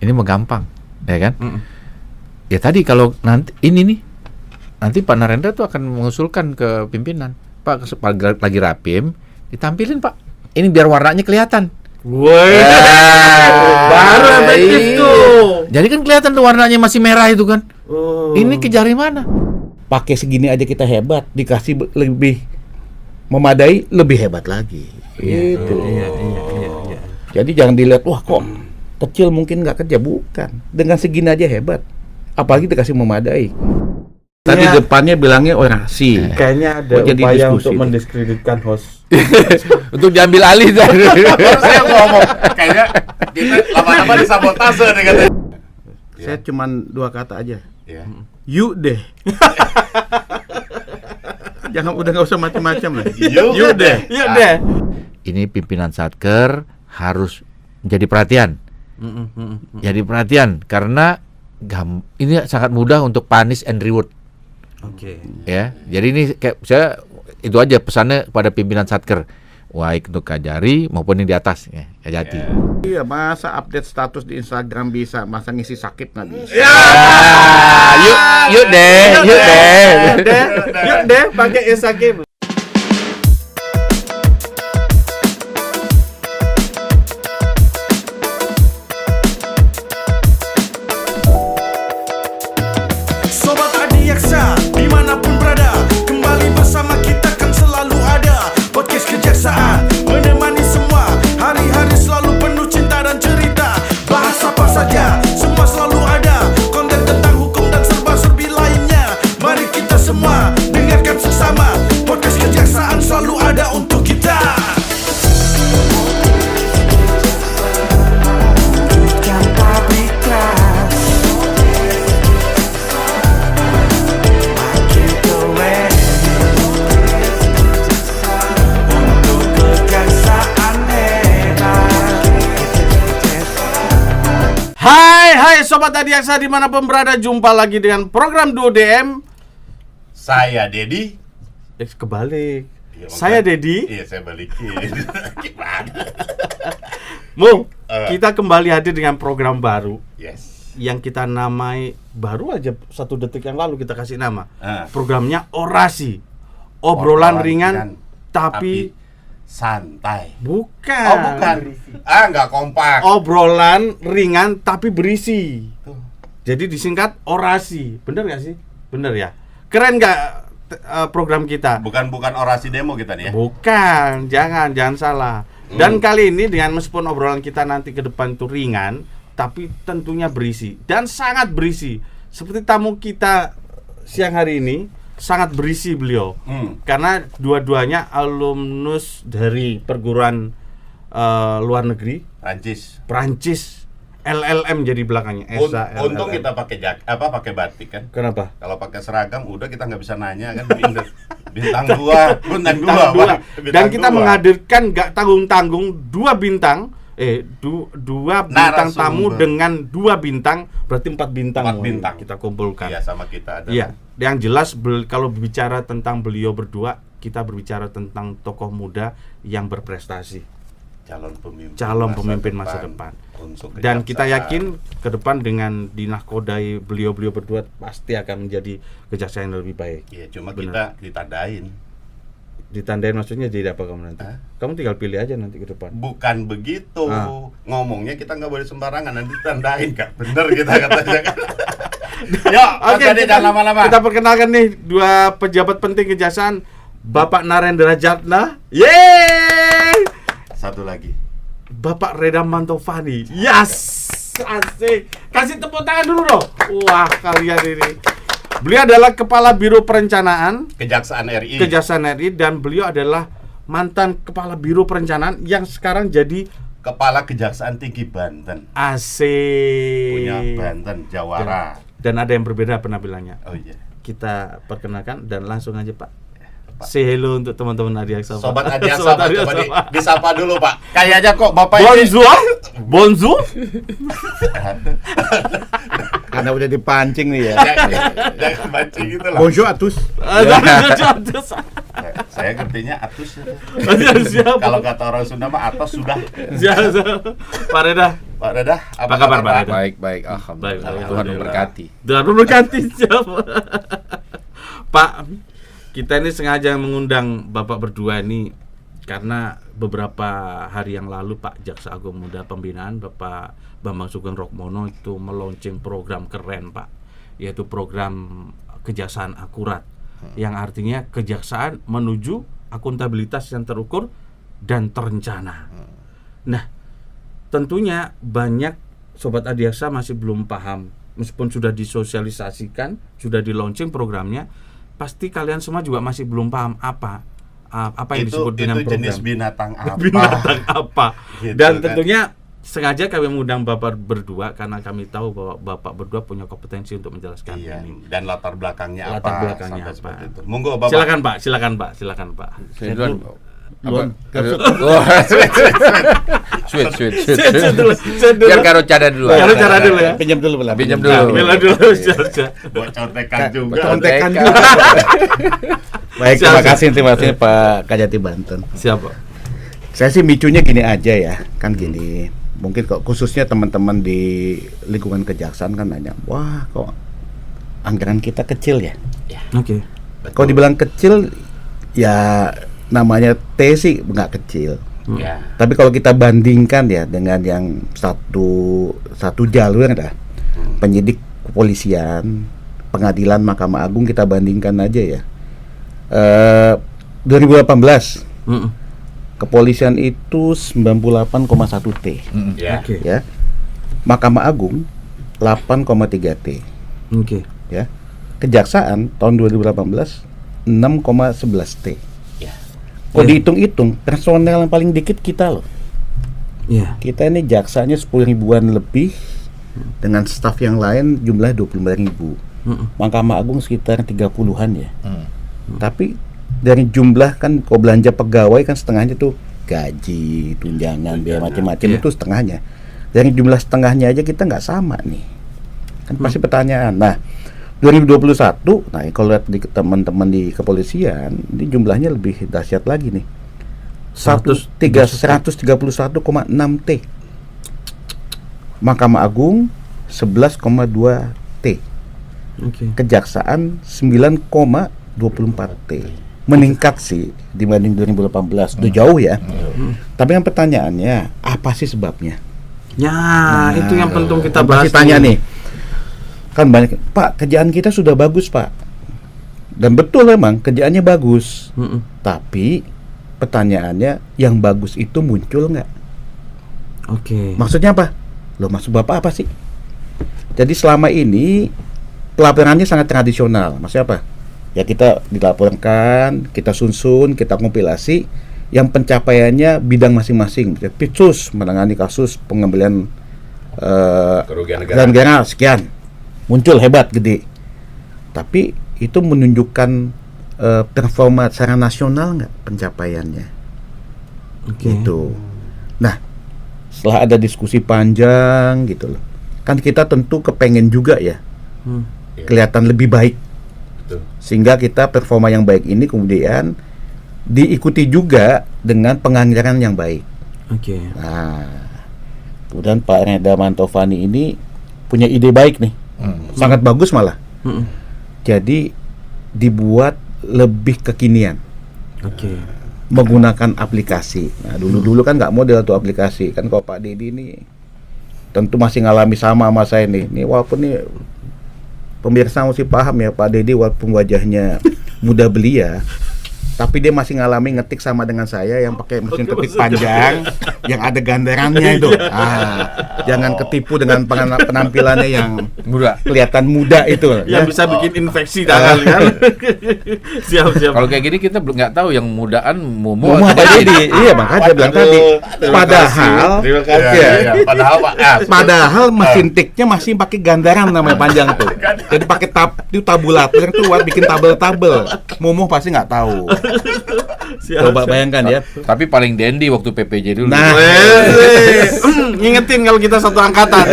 Ini mah gampang, ya kan? Ya tadi kalau nanti nanti Pak Narendra tuh akan mengusulkan ke pimpinan, Pak lagi rapim, ditampilin Pak. Ini biar warnanya kelihatan. Woi, baru efektif tuh. Jadi kan kelihatan tuh warnanya masih merah itu kan. Ini kejari mana? Pakai segini aja kita hebat, dikasih lebih memadai, lebih hebat lagi. Gitu. Iya. Jadi jangan dilihat, wah kok kecil mungkin nggak kerja, bukan. Dengan segini aja hebat, apalagi dikasih memadai. Tadi depannya bilangnya orasi. Kayaknya ada jadi upaya diskusi untuk deh. mendiskreditkan host. Untuk diambil alih tadi. Saya ngomong kayaknya kita lama-lama disabotase nih katanya. Saya cuman 2 kata aja. Ya. Yuk deh. Jangan, udah nggak usah macam-macam lah. Yuk deh. Iya deh. Ini pimpinan Satker harus jadi perhatian. Jadi perhatian karena ini sangat mudah untuk punish and reward. Oke. Ya, jadi ini kayak saya itu aja pesannya pada pimpinan Satker, baik untuk Kajari maupun yang di atas, ya, Kajati. Iya, masa update status di Instagram bisa, masa ngisi sakit nggak bisa. Yuk deh. Yuk deh, pakai Instagram. Sobat Adiaksa, dimanapun berada, kembali bersama kita kan selalu ada. Podcast Kejaksaan, menemani semua, hari-hari selalu penuh cinta dan cerita. Bahas apa saja, semua selalu ada. Konten tentang hukum dan serba-serbi lainnya. Mari kita semua, dengarkan sesama. Podcast Kejaksaan selalu ada untuk kita. Hai Sobat Adiaksa dimanapun berada, jumpa lagi dengan program Duo DM. Saya Dedi. Kebalik. Iya, Saya makanya- Dedi. Iya, saya balikin. Gimana? Kita kembali hadir dengan program baru Yes. yang kita namai, baru aja 1 detik yang lalu kita kasih nama. Ah. Programnya Orasi. Obrolan ringan tapi santai. bukan. Oh, bukan. Nggak kompak. Obrolan ringan tapi berisi. Tuh. Jadi disingkat Orasi. Bener gak sih? Bener ya? Keren gak program kita? Bukan orasi demo kita nih ya. Bukan, jangan salah. Dan kali ini dengan meskipun obrolan kita nanti ke depan itu ringan, tapi tentunya berisi dan sangat berisi. Seperti tamu kita siang hari ini, sangat berisi beliau. Karena dua-duanya alumnus dari perguruan luar negeri, Prancis. LLM jadi belakangnya. Untung kita pakai batik kan. Kenapa? Kalau pakai seragam udah kita nggak bisa nanya kan. Bintang 2. Dan kita menghadirkan gak tanggung-tanggung 2 bintang. Dua bintang tamu dengan 2 bintang, berarti 4 bintang. 4 bintang kita kumpulkan. Iya, sama kita ada. Iya, yang jelas kalau bicara tentang beliau berdua, kita berbicara tentang tokoh muda yang berprestasi, calon pemimpin masa depan. Dan kita yakin ke depan dengan dinahkodai beliau berdua pasti akan menjadi kejaksaan yang lebih baik. Iya, cuma Benar. kita ditandain. Ditandain maksudnya jadi apa kamu nanti? Kamu tinggal pilih aja nanti ke depan. Bukan begitu. Ngomongnya kita nggak boleh sembarangan, nanti ditandain kan. Bener kita katanya kan. Yuk, Oke, jangan lama-lama. kita perkenalkan nih 2 pejabat penting kejaksaan, Bapak Narendra Jatna. Yeay! Satu lagi. Bapak Reda Mantovani. Yes! Asik. Kasih tepuk tangan dulu dong. Wah, kalian ini. Beliau adalah Kepala Biro Perencanaan Kejaksaan RI dan beliau adalah mantan Kepala Biro Perencanaan yang sekarang jadi Kepala Kejaksaan Tinggi Banten. asik. Punya Banten, Jawara. Dan ada yang berbeda penampilannya. Oh iya. Kita perkenalkan dan langsung aja Pak. Say hello untuk teman-teman Adiaksa. Sobat Adiaksa, Pak, coba disapa dulu Pak. Kayaknya kok Bapak Bonjour. Karena udah dipancing nih ya. Jangan mancing gitu lah. Bonjour atus. Saya ngertinya atus. Siap. Kalau kata orang Sunda mah atos sudah. Pak Reda, Pak Dadah, Apa kabar, Pak Dadah? Baik, alhamdulillah. Baik, Tuhan memberkati. Tuhan memberkati siapa? Pak, kita ini sengaja mengundang Bapak berdua ini karena beberapa hari yang lalu Pak Jaksa Agung Muda Pembinaan Bapak Bambang Sugeng Rokmono itu meluncing program keren, Pak, yaitu program kejaksaan akurat, yang artinya kejaksaan menuju akuntabilitas yang terukur dan terencana. Nah, tentunya banyak Sobat Adiaksa masih belum paham, meskipun sudah disosialisasikan, sudah di launching programnya, pasti kalian semua juga masih belum paham apa yang disebut dengan program. Jenis binatang apa? Binatang apa? Gitu Dan kan. tentunya sengaja kami mengundang Bapak berdua karena kami tahu bahwa Bapak berdua punya kompetensi untuk menjelaskan Iya, ini. dan latar belakangnya Latar apa? belakangnya sampai apa? seperti itu. Monggo Bapak. Silakan Pak. Saya duluan. Duluan. Oh, sweet. Saya dulu. Biar Karo cara dulu. Karo cara dulu ya. Pinjam dulu Bela. Pinjam dulu. Bela dulu. Siap. Buat contekan juga. Contekan juga. Baik, terima kasih Pak Kajati Banten. Siapa? Saya sih micunya gini aja ya, kan gini. Mungkin kok khususnya teman-teman di lingkungan kejaksaan kan nanya, wah kok anggaran kita kecil ya? Oke. Kalau dibilang kecil, ya namanya T sih nggak kecil. Ya. Tapi kalau kita bandingkan ya dengan yang satu jalur lah, penyidik kepolisian, pengadilan, Mahkamah Agung, kita bandingkan aja ya. 2018 kepolisian itu 98,1 T, Ya. Oke. ya. Mahkamah Agung 8,3 T, Oke. ya. Kejaksaan tahun 2018 6,11 T. Ya. Kalau dihitung-hitung, personel yang paling dikit kita loh. Iya. Kita ini jaksanya 10 ribuan lebih, dengan staf yang lain jumlah 25 ribu. Mahkamah Agung sekitar 30-an ya. Tapi dari jumlah kan, kalau belanja pegawai kan setengahnya tuh gaji, tunjangan, biaya macam-macam, Iya. itu setengahnya. Dari jumlah setengahnya aja kita nggak sama nih. Kan pasti pertanyaan. Nah, 2021, nah kalau lihat di teman-teman di kepolisian, ini jumlahnya lebih dahsyat lagi nih. 131,6 T. Mahkamah Agung 11,2 T. Oke. Kejaksaan 9,24 T. Meningkat sih dibanding 2018. Udah jauh ya. Tapi yang pertanyaannya, apa sih sebabnya? Ya, itu yang penting kita bahas. Pasti tanya dulu. nih. Kan banyak, Pak, kerjaan kita sudah bagus, Pak. Dan betul memang kerjaannya bagus. Tapi pertanyaannya, yang bagus itu muncul nggak? Oke. Maksudnya apa? Loh, maksud Bapak apa sih? Jadi selama ini pelaporannya sangat tradisional. Maksudnya apa? Ya kita dilaporkan, kita susun, kita kompilasi yang pencapaiannya bidang masing-masing. Pitsus menangani kasus pengambilan Kerugian negara sekian. Muncul hebat, gede. Tapi itu menunjukkan performa secara nasional nggak pencapaiannya? Oke. Gitu. Nah, setelah ada diskusi panjang gitu loh, kan kita tentu kepengen juga ya kelihatan lebih baik, Betul. sehingga kita performa yang baik ini kemudian diikuti juga dengan penganggaran yang baik. Oke. Nah, kemudian Pak Reda Mantovani ini punya ide baik nih, sangat bagus malah. Jadi dibuat lebih kekinian, Oke. menggunakan aplikasi. Nah, dulu kan nggak model tuh aplikasi. Kan kalau Pak Dedi ini tentu masih ngalami sama saya nih. Nih walaupun nih pemirsa mesti paham ya, Pak Dedi walaupun wajahnya muda belia, tapi dia masih ngalami ngetik sama dengan saya yang pakai mesin ketik panjang yang ada gandarannya itu. Jangan ketipu dengan penampilannya yang Mudah. kelihatan muda itu. Yang bisa bikin infeksi tangan kan. Siap. Kalau kayak gini kita belum nggak tahu yang mudaan Mumu Mumu atau Pak Dedi. Dedi. Iya, makanya dia bilang tadi. Padahal Terima kasih. ya, Padahal Pak, padahal mesin tiknya masih pakai gandaran namanya panjang tuh. Jadi pakai tabulator tuh buat bikin tabel-tabel. Mumu pasti nggak tahu. Coba bayangkan ya. Tapi paling dandy waktu PPJ dulu. Nah, Ngingetin kalau kita satu angkatan.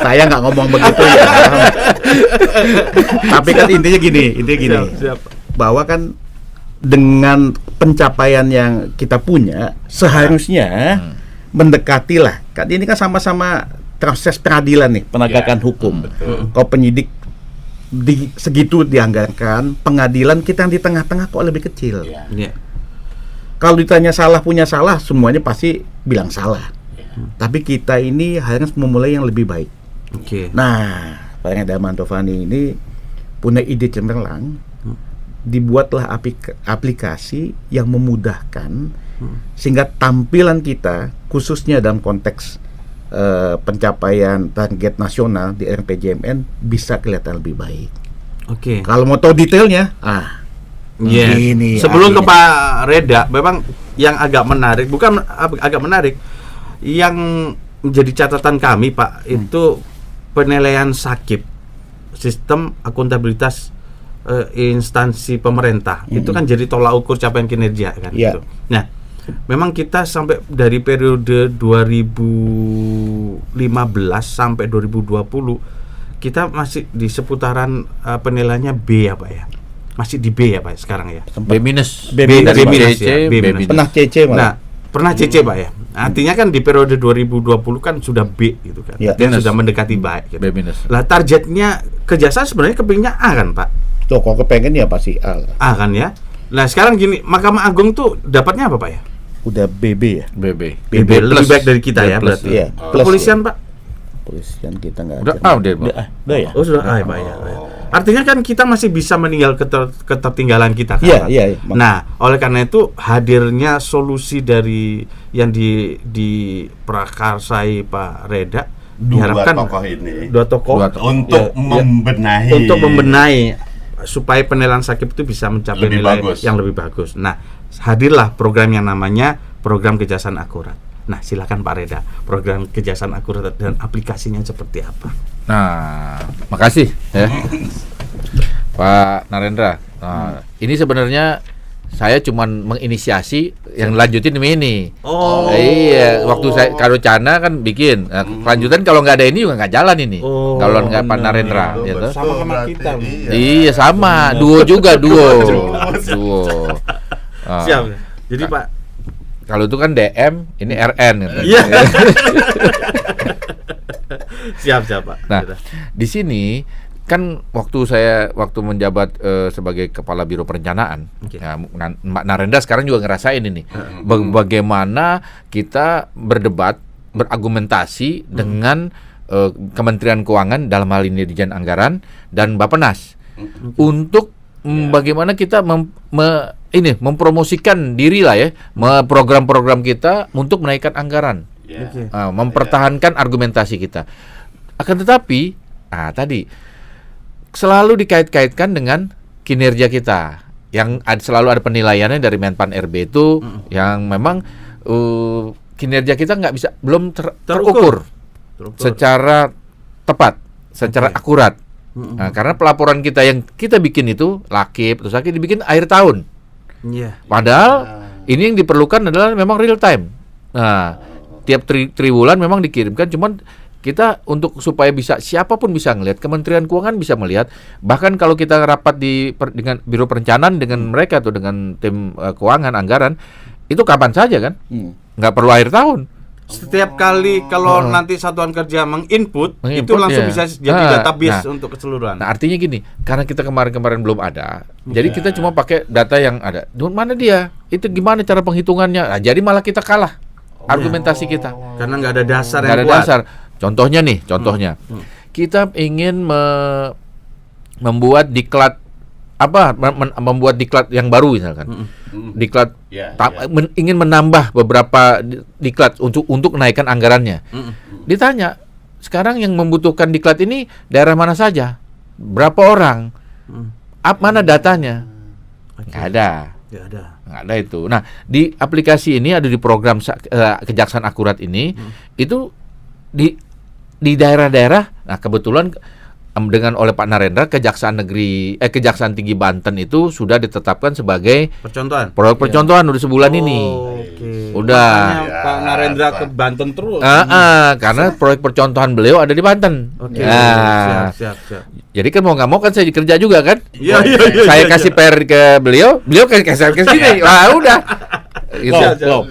saya nggak ngomong begitu ya. Tapi kan intinya gini. Siap. Bahwa kan dengan pencapaian yang kita punya, seharusnya mendekati lah. Kan ini kan sama-sama proses peradilan nih, penegakan hukum. Kalau penyidik di segitu dianggarkan, pengadilan kita yang di tengah-tengah kok lebih kecil. Iya. Kalau ditanya salah punya salah, semuanya pasti bilang salah. Tapi kita ini harus memulai yang lebih baik. Oke. Nah, Pak Reda Mantovani ini punya ide cemerlang, dibuatlah aplikasi yang memudahkan sehingga tampilan kita khususnya dalam konteks pencapaian target nasional di RPJMN bisa kelihatan lebih baik. Oke. Kalau mau tahu detailnya, Iya. ini Sebelum ke akhirnya. Pak Reda, memang yang agak menarik, bukan agak menarik, yang menjadi catatan kami Pak, itu penilaian SAKIP, sistem akuntabilitas instansi pemerintah. Itu kan jadi tolak ukur capaian kinerja kan. Iya. Gitu. Nah, memang kita sampai dari periode 2015 sampai 2020 kita masih di seputaran penilaiannya B ya Pak ya. Masih di B ya Pak sekarang ya. B minus, B minus, dari B minus C, ya, B B minus. minus. Pernah CC Nah, malah. pernah CC Pak ya. Artinya kan di periode 2020 kan sudah B gitu kan. Ya. Artinya Minus. sudah mendekati baik gitu. B minus. Lah targetnya kejaksaan sebenarnya kepinginnya A kan Pak? Tuh, kalau kepengen ya pasti A lah. A kan ya. Nah sekarang gini, Mahkamah Agung tuh dapatnya apa Pak ya? Udah BB ya. BB. BB lebih baik dari kita ya plus. berarti. Iya. Kepolisian Pak? Polisian kita nggak Udah ada. udah. Udah ya. Oh sudah A ya Pak ya. Artinya kan kita masih bisa meninggal ketertinggalan kita kan, Iya, Pak? iya. Nah, oleh karena itu hadirnya solusi dari yang diprakarsai Pak Reda diharapkan dua tokoh ini untuk membenahi untuk membenahi supaya penilaian SAKIP itu bisa mencapai Lebih nilai bagus. yang lebih bagus. Nah, hadirlah program yang namanya program kejaksaan akurat. Nah, silakan Pak Reda, program kejaksaan akurat dan aplikasinya seperti apa? Nah, makasih ya, Pak Narendra. Nah, ini sebenarnya saya cuman menginisiasi yang lanjutin ini. Oh. Iya, waktu saya Karocana kan bikin. Nah, lanjutan kalau nggak ada ini juga nggak jalan ini. Oh, kalau nggak Pak benar. Narendra, Iya, gitu. Sama-sama kita. Iya sama, duo juga duo. Ah, Siap. Jadi Pak, kalau itu kan DM, ini RN. Gitu. iya. Siap Pak. Nah, Gitu. di sini kan waktu menjabat sebagai kepala biro perencanaan, Oke. ya, Mbak Narendra sekarang juga ngerasain ini, bagaimana kita berdebat, berargumentasi dengan Kementerian Keuangan dalam hal ini Dirjen Anggaran dan Bappenas untuk bagaimana kita mempromosikan diri lah ya, program-program kita untuk menaikkan anggaran. Oke. Mempertahankan argumentasi kita. Akan tetapi, tadi selalu dikait-kaitkan dengan kinerja kita, yang selalu ada penilaiannya dari Menpan RB itu, yang memang kinerja kita belum terukur secara tepat, secara akurat. Nah, karena pelaporan kita yang kita bikin itu lakip, terus akhirnya dibikin akhir tahun. Iya. Padahal ini yang diperlukan adalah memang real time. Nah, tiap triwulan memang dikirimkan, cuman kita untuk supaya bisa siapapun bisa ngelihat, Kementerian Keuangan bisa melihat, bahkan kalau kita rapat dengan Biro Perencanaan dengan mereka tuh dengan tim keuangan anggaran itu kapan saja kan, nggak perlu akhir tahun. Setiap kali kalau nanti satuan kerja menginput itu langsung ya. bisa jadi database untuk keseluruhan. Nah, artinya gini, karena kita kemarin belum ada, jadi kita cuma pakai data yang ada. Mana dia? Itu gimana cara penghitungannya? Nah, jadi malah kita kalah argumentasi kita. Karena nggak ada dasar Nggak yang ada kuat. dasar. Contohnya kita ingin membuat diklat membuat diklat yang baru misalkan. Diklat ingin menambah beberapa diklat untuk menaikkan anggarannya. Ditanya, sekarang yang membutuhkan diklat ini daerah mana saja? Berapa orang? Mana datanya? Nggak ada. Nggak ada itu. Nah, di aplikasi ini ada di program Kejaksaan Akurat ini, itu di daerah-daerah. Nah, kebetulan dengan oleh Pak Narendra Kejaksaan Tinggi Banten itu sudah ditetapkan sebagai proyek percontohan udah sebulan ini. Oke. Udah. Makanya Pak Narendra ke Banten terus. Karena proyek percontohan beliau ada di Banten. Oke. Siap. Jadi kan mau nggak mau kan saya kerja juga kan. Iya. Saya kasih PR ke beliau kasih ke sini. Wah, udah. gitu. Klop.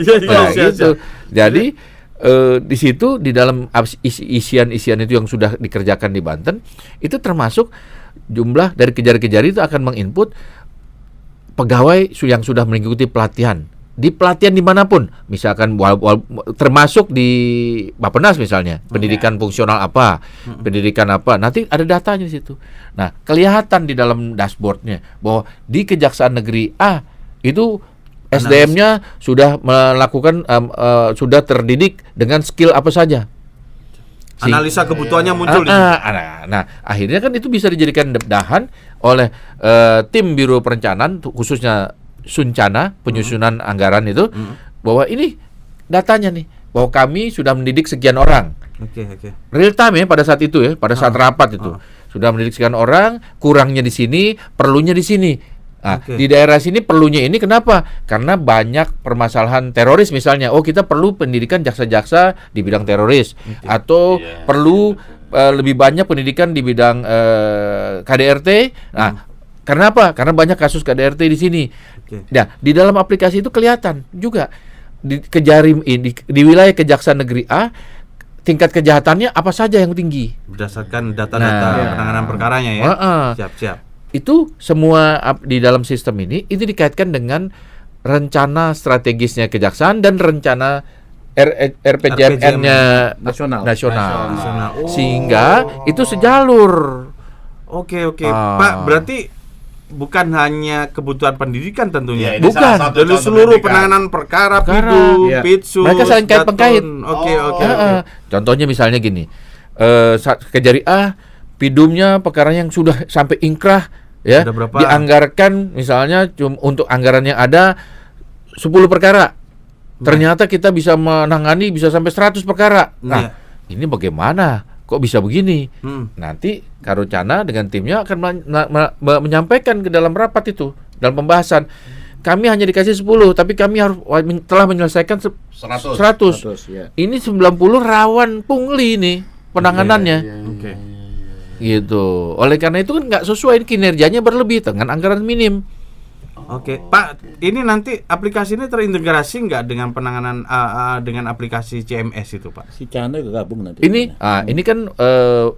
Nah, gitu. Jadi di situ di dalam isian-isian itu yang sudah dikerjakan di Banten itu termasuk jumlah dari Kejari-Kejari itu akan menginput pegawai yang sudah mengikuti pelatihan dimanapun, misalkan termasuk di Bappenas misalnya, pendidikan fungsional apa, pendidikan apa, nanti ada datanya di situ. Nah, kelihatan di dalam dashboardnya bahwa di Kejaksaan Negeri A itu SDM-nya sudah melakukan sudah terdidik dengan skill apa saja. Analisa kebutuhannya muncul di Nah, akhirnya kan itu bisa dijadikan dahan oleh tim Biro Perencanaan, khususnya Suncana, penyusunan anggaran itu, bahwa ini datanya nih, bahwa kami sudah mendidik sekian orang. Oke. Real time ya pada saat itu ya, pada saat rapat itu. Sudah mendidik sekian orang, kurangnya di sini, perlunya di sini. Nah, di daerah sini perlunya ini kenapa? Karena banyak permasalahan teroris misalnya. Oh, kita perlu pendidikan jaksa-jaksa di bidang teroris, atau perlu lebih banyak pendidikan di bidang KDRT. Nah, karena apa? Karena banyak kasus KDRT di sini. Nah, di dalam aplikasi itu kelihatan juga di wilayah Kejaksaan Negeri A tingkat kejahatannya apa saja yang tinggi berdasarkan data-data penanganan perkaranya ya. Siap. Itu semua di dalam sistem ini itu dikaitkan dengan rencana strategisnya kejaksaan dan rencana RPJMN-nya nasional. Sehingga itu sejalur. Oke. Pak, berarti bukan hanya kebutuhan pendidikan tentunya. Bukan. Dari seluruh penanganan perkara, pitsus, mereka saling kait-pengkait. Oke. Contohnya misalnya gini, Kejari A, pidumnya perkara yang sudah sampai ingkrah ya, dianggarkan misalnya untuk anggaran yang ada 10 perkara. Ternyata kita bisa menangani bisa sampai 100 perkara. Nah, ini bagaimana? Kok bisa begini? Nanti Karucana dengan timnya akan menyampaikan ke dalam rapat itu, dalam pembahasan. Kami hanya dikasih 10, tapi kami harus telah menyelesaikan 100. Ya. Ini 90 rawan pungli nih penanganannya. Gitu. Oleh karena itu kan nggak sesuai, kinerjanya berlebih dengan anggaran minim. Oke, Pak, ini nanti aplikasi ini terintegrasi nggak dengan penanganan dengan aplikasi CMS itu, Pak? Si Chandra juga gabung nanti. Ini kan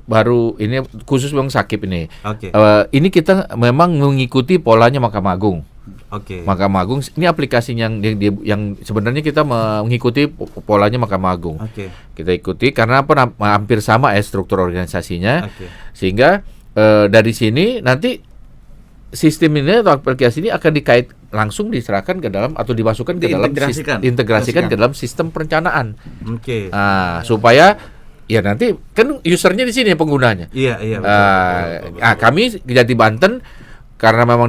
baru ini khusus Bang Sakip ini. Oke. Ini kita memang mengikuti polanya Mahkamah Agung. Oke. Mahkamah Agung ini aplikasinya yang sebenarnya kita mengikuti polanya Mahkamah Agung. Oke. Kita ikuti karena hampir sama struktur organisasinya. Oke. Sehingga dari sini nanti sistem ini atau aplikasi ini akan dikait langsung diserahkan ke dalam atau dimasukkan ke dalam diintegrasikan ke dalam sistem perencanaan. Oke. Supaya ya nanti kan usernya di sini penggunanya. Iya, betul. Kami Kejati Banten karena memang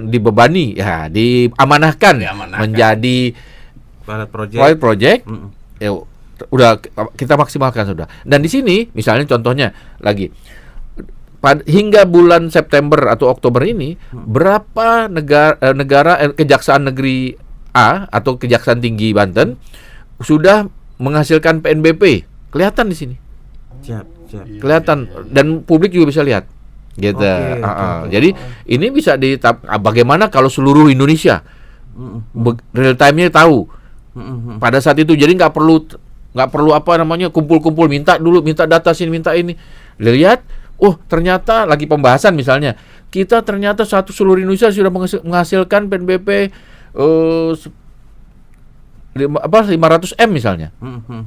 dibebani ya, diamanahkan menjadi pilot project. Ya, udah kita maksimalkan sudah. Dan di sini misalnya contohnya lagi hingga bulan September atau Oktober ini berapa negara Kejaksaan Negeri A atau Kejaksaan Tinggi Banten sudah menghasilkan PNBP, kelihatan di sini. Siap. Kelihatan dan publik juga bisa lihat. Gitu. Jadi ini bisa bagaimana kalau seluruh Indonesia real time-nya tahu pada saat itu. Jadi nggak perlu kumpul-kumpul minta data sini minta ini. Lihat. Ternyata lagi pembahasan misalnya kita ternyata seluruh Indonesia sudah menghasilkan PNBP 500 M misalnya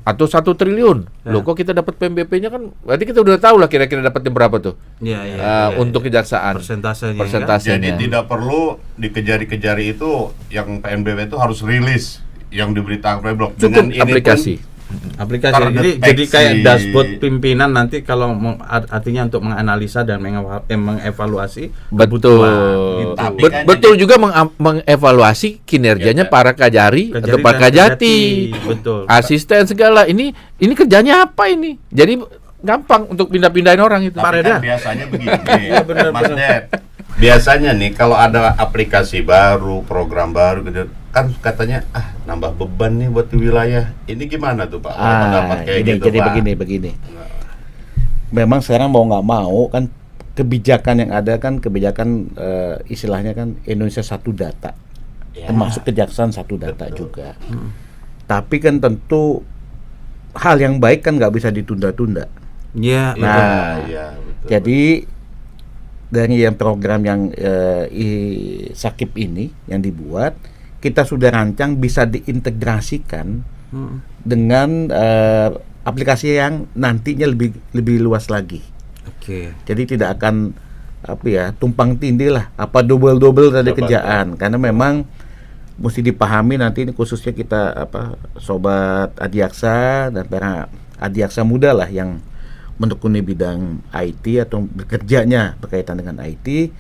atau 1 triliun. Loh, kok kita dapat PNBP-nya kan berarti kita udah tahu lah kira-kira dapatnya berapa tuh. Untuk kejaksaan persentasenya. Jadi tidak perlu di Kejari-Kejari itu yang PNBP itu harus rilis yang diberitakan Preblok. Dengan aplikasi. Jadi kayak dashboard pimpinan nanti kalau artinya untuk menganalisa dan mengevaluasi. Betul. Gitu. Betul juga mengevaluasi kinerjanya para Kajari atau Pak Kajati. Betul. Asisten segala. Ini kerjanya apa ini? Jadi gampang untuk pindah-pindahin orang itu. Tapi kan biasanya begini, Mas Ded. Biasanya nih kalau ada aplikasi baru, program baru gitu, kan katanya nambah beban nih buat di wilayah. Ini gimana tuh Pak? Jadi begini. Memang sekarang mau nggak mau kan kebijakan yang ada kan kebijakan istilahnya kan Indonesia Satu Data, termasuk kejaksaan Satu Data juga. Tapi kan tentu hal yang baik kan nggak bisa ditunda-tunda. Iya. Nah, Iya, betul. jadi dari yang program yang Sakip ini yang dibuat, kita sudah rancang bisa diintegrasikan dengan aplikasi yang nantinya lebih luas lagi. Oke. Jadi tidak akan tumpang tindih lah, double tadi kerjaan, karena memang mesti dipahami nanti ini khususnya kita sobat Adiaksa dan para Adiaksa muda lah yang menekuni bidang IT atau bekerjanya berkaitan dengan IT,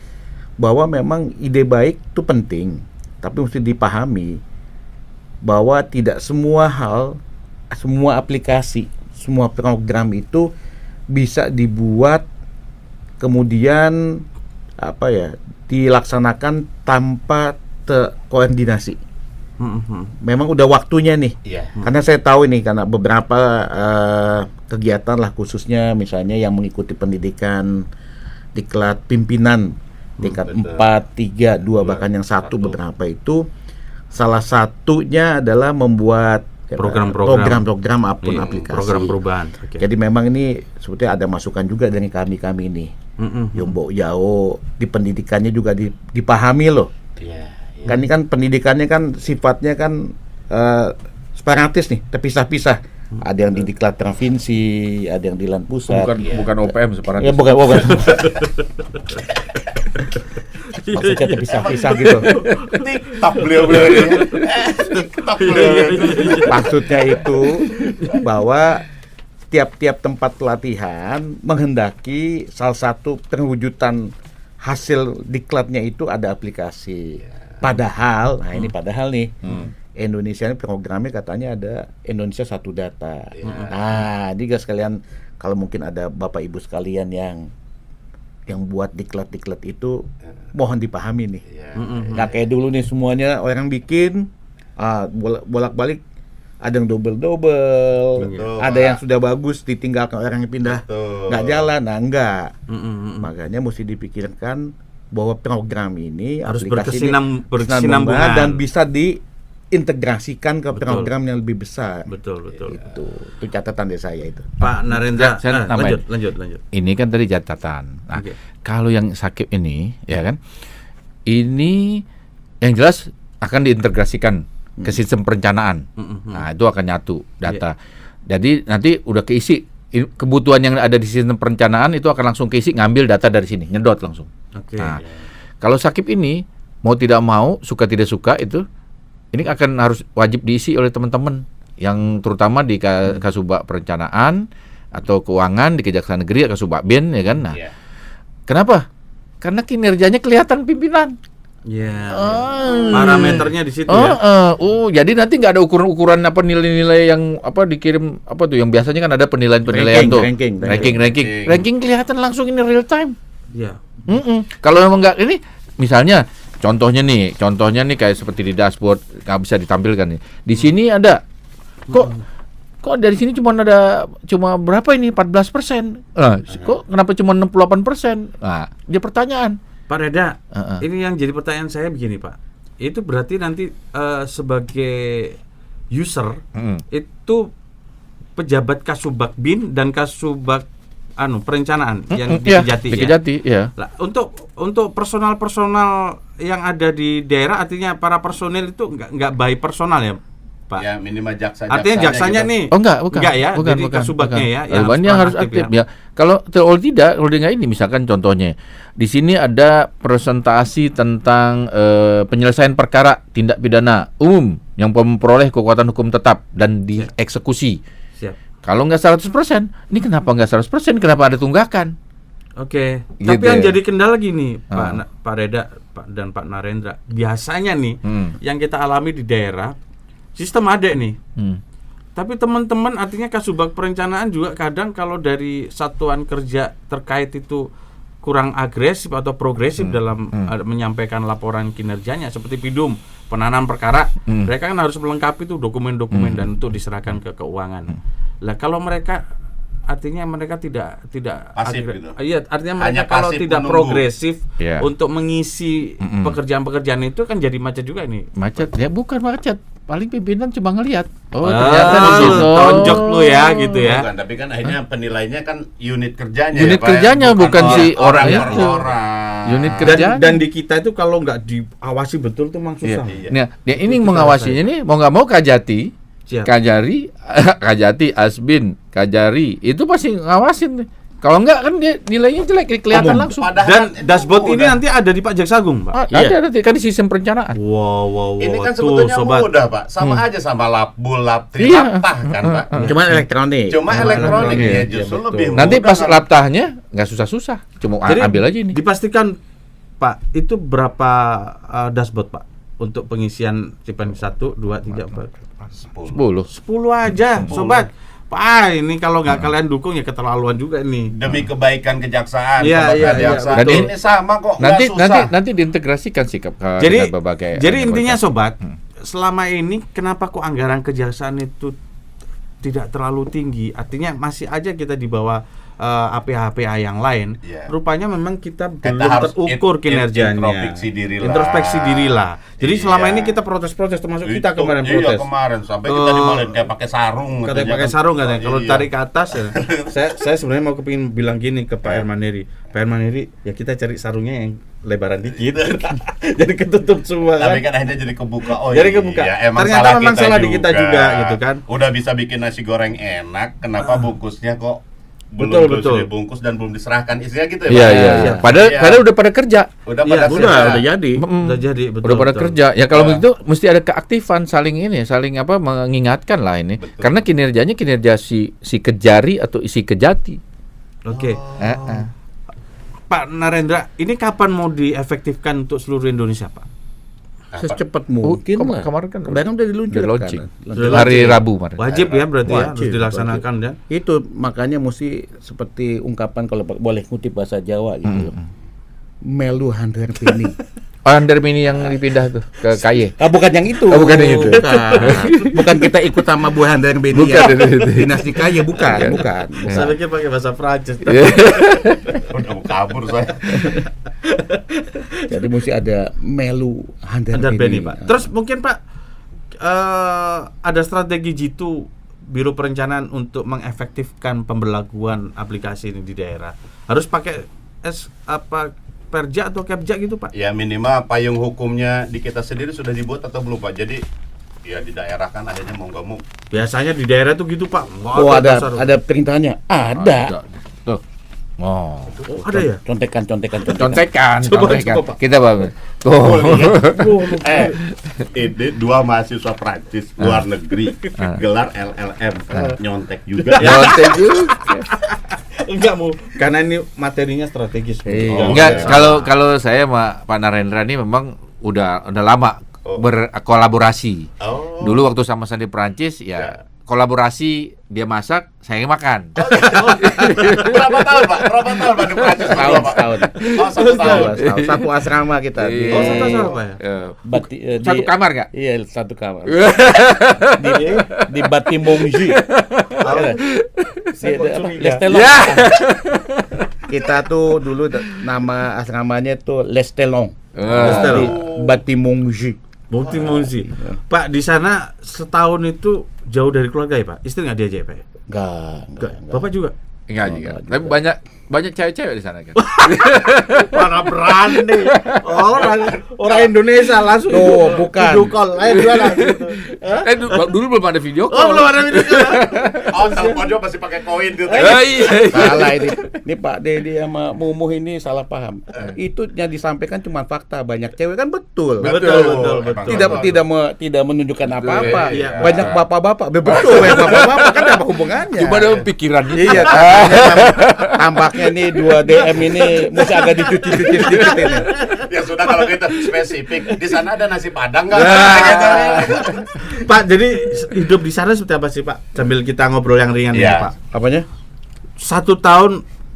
bahwa memang ide baik itu penting, tapi mesti dipahami bahwa tidak semua hal, semua aplikasi, semua program itu bisa dibuat kemudian dilaksanakan tanpa koordinasi. Memang udah waktunya nih. Karena saya tahu ini karena beberapa kegiatan lah, khususnya misalnya yang mengikuti pendidikan diklat pimpinan tingkat 4, 3, 2 bahkan yang 1 beberapa itu, salah satunya adalah membuat program aplikasi. Program perubahan. Okay. Jadi memang ini sebetulnya ada masukan juga dari kami ini. Yombo jauh di pendidikannya juga dipahami loh. Kan ini kan pendidikannya kan sifatnya kan separatis nih, terpisah-pisah. Ada yang di diklat provinsi, ada yang di LAN pusat. Bukan OPM separatis. Ya bukan. Maksudnya terpisah-pisah gitu. TikTok beliau ini. TikTok beliau. Maksudnya itu bahwa tiap-tiap tempat pelatihan menghendaki salah satu perwujudan hasil diklatnya itu ada aplikasi. Padahal, padahal nih, Indonesia ini programnya katanya ada Indonesia Satu Data. Nah, ini guys sekalian, kalau mungkin ada Bapak Ibu sekalian yang buat diklat-diklat itu, mohon dipahami nih. Nggak kayak dulu nih semuanya orang bikin, bolak-balik, ada yang double, ada yang sudah bagus ditinggalkan orang yang pindah, nggak jalan, enggak. Makanya mesti dipikirkan bahwa program ini harus aplikasi berkesinambungan dan bisa diintegrasikan ke program yang lebih besar. Betul. Itu catatan dari saya itu. Pak Narendra, Saya tambahin. lanjut. Ini kan tadi catatan. Nah, kalau yang Sakip ini, ya kan, ini yang jelas akan diintegrasikan ke sistem perencanaan. Nah, itu akan nyatu data. Jadi nanti udah keisi kebutuhan yang ada di sistem perencanaan itu akan langsung keisi, ngambil data dari sini, nyedot langsung. Nah, kalau Sakip ini mau tidak mau, suka tidak suka itu, ini akan harus wajib diisi oleh teman-teman yang terutama di Kasubag Perencanaan atau Keuangan di Kejaksaan Negeri, Kasubag BIN, ya kan. Nah, kenapa? Karena kinerjanya kelihatan pimpinan. Parameternya di situ ya. Jadi nanti nggak ada ukuran nilai-nilai yang dikirim yang biasanya kan ada penilaian tuh. Ranking kelihatan langsung ini real time. Kalau memang nggak ini, misalnya contohnya nih kayak seperti di dashboard nggak bisa ditampilkan nih. Di sini ada kok dari sini cuma berapa ini 14%. Kok kenapa cuma 68%? Nah, dia pertanyaan. Pak Reda, ini yang jadi pertanyaan saya begini Pak. Itu berarti nanti sebagai user itu pejabat Kasubag BIN dan Kasubag perencanaan yang di Kejati ya. Lah, untuk personal yang ada di daerah, artinya para personil itu nggak by personal ya Pak? Ya minimal artinya jaksanya gitu. nih. Bukan ya. Jadi Kasubagnya ya. Yang harus aktif ya. Kalau tidak ini misalkan contohnya di sini ada presentasi tentang penyelesaian perkara tindak pidana umum yang memperoleh kekuatan hukum tetap dan dieksekusi. Siap. Kalau nggak 100%, ini kenapa nggak 100%? Kenapa ada tunggakan? Oke. Gitu. Tapi yang jadi kendala gini, Pak Reda dan Pak Narendra, biasanya nih yang kita alami di daerah, sistem ada nih. Tapi teman-teman, artinya Kasubag Perencanaan juga kadang kalau dari satuan kerja terkait itu kurang agresif atau progresif dalam menyampaikan laporan kinerjanya, seperti PIDUM, penanganan perkara, mereka kan harus melengkapi tuh dokumen-dokumen dan untuk diserahkan ke keuangan. Lah kalau mereka artinya mereka tidak Pasif gitu. Iya, artinya Hanya mereka kalau pasif tidak menunggu. progresif Iya. untuk mengisi pekerjaan-pekerjaan itu kan jadi macet juga ini. Macet ya, bukan macet, paling pimpinan cuma ngelihat, oh Ah, ternyata di situ tonjok lu ya gitu ya. Bukan, tapi kan akhirnya penilainya kan unit kerjanya. Unit ya, Pak, ya? kerjanya, bukan si orang per itu. orang. Unit kerja. Dan di kita itu kalau nggak diawasi betul tuh memang Iya. susah. Iya. Nah, dia ini Itu mengawasinya nih mau nggak mau Kajati, Siap. Kajati, Asbin, Kajari itu pasti ngawasin nih. Kalau nggak kan dia nilainya jelek, kelihatan Umum. langsung. Padahal Dan itu dashboard ini udah- nanti ada di Pak Jaksagung, Pak. Ada nanti kan di sistem perencanaan. Wow. Ini kan tuh, sebetulnya sobat. mudah, Pak. Sama aja sama Labul, Laptri, Iya. Laptah kan, Pak. Cuma elektronik. Cuma elektronik Iya, ya, iya, justru betul. lebih Nanti mudah pas kan. laptahnya nggak susah-susah, cuma Jadi ambil aja ini. dipastikan Pak, itu berapa dashboard, Pak? Untuk pengisian Cipen 1, 2, 3, 4. 10. 10 aja, sobat. Pak, ini kalau nggak kalian dukung ya keterlaluan juga ini. Demi kebaikan kejaksaan, Iya, sobat iya, kejaksaan. iya, betul. Ini sama kok, nggak Nanti susah. nanti diintegrasikan sih ke Jadi dengan berbagai intinya anggota. sobat, selama ini kenapa kok anggaran kejaksaan itu tidak terlalu tinggi? Artinya masih aja kita di bawah APH-APH yang lain. Iya. Rupanya memang kita Kita belum harus terukur kinerjanya. introspeksi diri lah. Introspeksi diri lah. Jadi Iya. selama ini kita protes-protes, termasuk kita Itu, kemarin iya, protes. kemarin sampai kita dimarahin kayak pakai sarung. Katanya pakai sarung katanya. Kalau Iya. tarik ke atas ya. saya sebenarnya mau kepingin bilang gini ke Pak Hermaneri. Pak Hermaneri, ya kita cari sarungnya yang lebaran dikit. Jadi ketutup semua kan. Tapi kan akhirnya jadi kebuka. Oh Jadi kebuka. iya, emang Ternyata salah memang salah di kita juga, gitu kan. Udah bisa bikin nasi goreng enak, kenapa bungkusnya kok Betul, belum betul. dibungkus dan belum diserahkan isinya gitu ya? Iya, Pak? iya, iya. Padahal Iya. padahal udah pada kerja. Udah Iya, pada udah kerja. jadi. Udah jadi betul. Udah pada betul. kerja. Ya kalau Ya. begitu mesti ada keaktifan saling ini, saling apa mengingatkan lah ini. Betul. Karena kinerjanya kinerja si Kejari atau si Kejati. Oke. Eh. Pak Narendra, ini kapan mau diefektifkan untuk seluruh Indonesia, Pak? Secepat mungkin lah. Kemarin kan udah diluncurkan. launching. Sudah Hari launching. Rabu kemarin. Wajib ya berarti ya, harus Wajib, dilaksanakan ya. Itu makanya mesti seperti ungkapan kalau boleh ngutip bahasa Jawa gitu loh. Melu handar pini. Under Mini yang dipindah tuh ke KY. Bukan yang itu. Oh, bukan yang itu. Bukan kita ikut sama Bu Handar Beni. Bukan, ya. itu. Dinasti Kaya bukan. Saya pikir pakai bahasa Prancis. Udah mau kabur saya. Jadi mesti ada Melu Handar Andar Beni, Beni. Pak. Terus mungkin Pak ada strategi jitu Biro Perencanaan untuk mengefektifkan pemberlakuan aplikasi ini di daerah. Harus pakai Perja atau Kepja gitu, Pak? Ya minimal payung hukumnya di kita sendiri sudah dibuat atau belum, Pak? Jadi ya di daerah kan akhirnya mau nggak mau. Biasanya di daerah tuh gitu, Pak. Oh ada perintahnya. Ada. Tuh. Oh. Oh, ada ya? Contekan. Contekan. Coba, Pak. Kita Pak. Tuh. Ini dua mahasiswa Prancis luar negeri gelar LLM nyontek juga. Nyontek juga. Enggak mau. Karena ini materinya strategis. Iya. Enggak, iya. kalau saya sama Pak Narendra ini memang udah lama berkolaborasi. Oh. Dulu waktu sama-sama di Perancis ya kolaborasi, dia masak, saya makan. Berapa tahun, Pak? Di Prancis berapa, Pak? Tahun. Oh, 1 tahun. Satu asrama kita. Iya. Oh, satu apa ya? Satu kamar nggak? Iya, satu kamar. di Batimongji. Lestelong. Ya. Kita tuh dulu nama asramanya tuh Lestelong. Lestelong. Di Batimongji. Bukti Monzi. Pak, di sana setahun itu jauh dari keluarga ya, Pak? Istri nggak diajak, Pak? Enggak. Bapak juga? Enggak juga. Tapi banyak cewek-cewek di sana kan. Para berani. Orang Indonesia langsung. Tuh, bukan. Video call. Ayo gimana gitu. Dulu belum ada video Oh, call. belum ada video call. Oh, telepon juga masih pakai koin gitu. Iya. Salah ini. Ini Pak Dedi sama Mumuh ini salah paham. Itu yang disampaikan cuma fakta. Banyak cewek kan betul. Betul. Tidak menunjukkan apa-apa. Iya. Banyak bapak-bapak. Betul, banyak bapak-bapak kan apa hubungannya? Cuma ada pikiran. Iya, tampaknya nih 2 DM ini mesti agak dicuci-cuci sedikit ini. Ya sudah kalau gitu spesifik. Di sana ada nasi padang nggak? Pak, jadi hidup di sana seperti apa sih, Pak? Sambil kita ngobrol yang ringan Iya. ya, Pak. Apanya? 1 tahun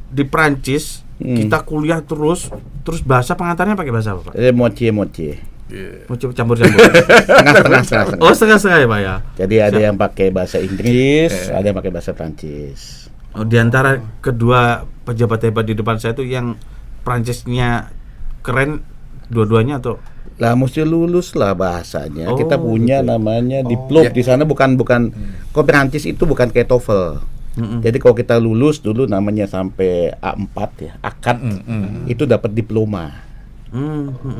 di Prancis, kita kuliah terus bahasa pengantarnya pakai bahasa apa, Pak? Mochi. Mau coba campur-campur. Setengah-setengah. Oh, setengah-setengah ya, Pak ya. Jadi ada yang pakai bahasa Inggris, ada yang pakai bahasa Prancis. Di antara kedua pejabat hebat di depan saya itu yang Prancisnya keren dua-duanya atau? Lah mesti lulus lah bahasanya. Oh, Kita punya gitu. namanya diplom di sana bukan kalau Perancis itu bukan kayak TOEFL. Jadi kalau kita lulus dulu namanya sampai A4 ya, akad itu dapat diploma.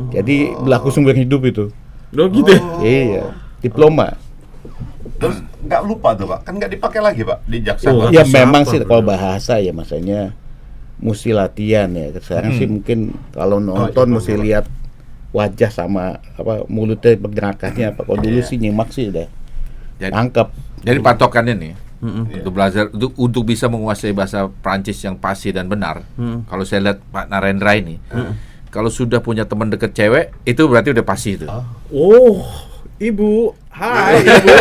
Jadi berlaku seumur hidup itu. Oh gitu. Iya, diploma. Terus nggak lupa tuh Pak, kan nggak dipakai lagi Pak di jaksa. Oh, Ya bisa memang apa, sih bro? kalau bahasa ya masanya mesti latihan ya. Sekarang sih mungkin kalau nonton iya, mesti betul. lihat wajah sama apa mulutnya pergerakannya apa. Kalau dulu sih nyimak sih udah Jadi, tangkap. jadi patokannya nih Iya. untuk belajar untuk bisa menguasai bahasa Prancis yang pasti dan benar. Kalau saya lihat Pak Narendra ini, kalau sudah punya teman dekat cewek itu berarti udah pasti itu. Oh, Ibu. Hai, Ibu.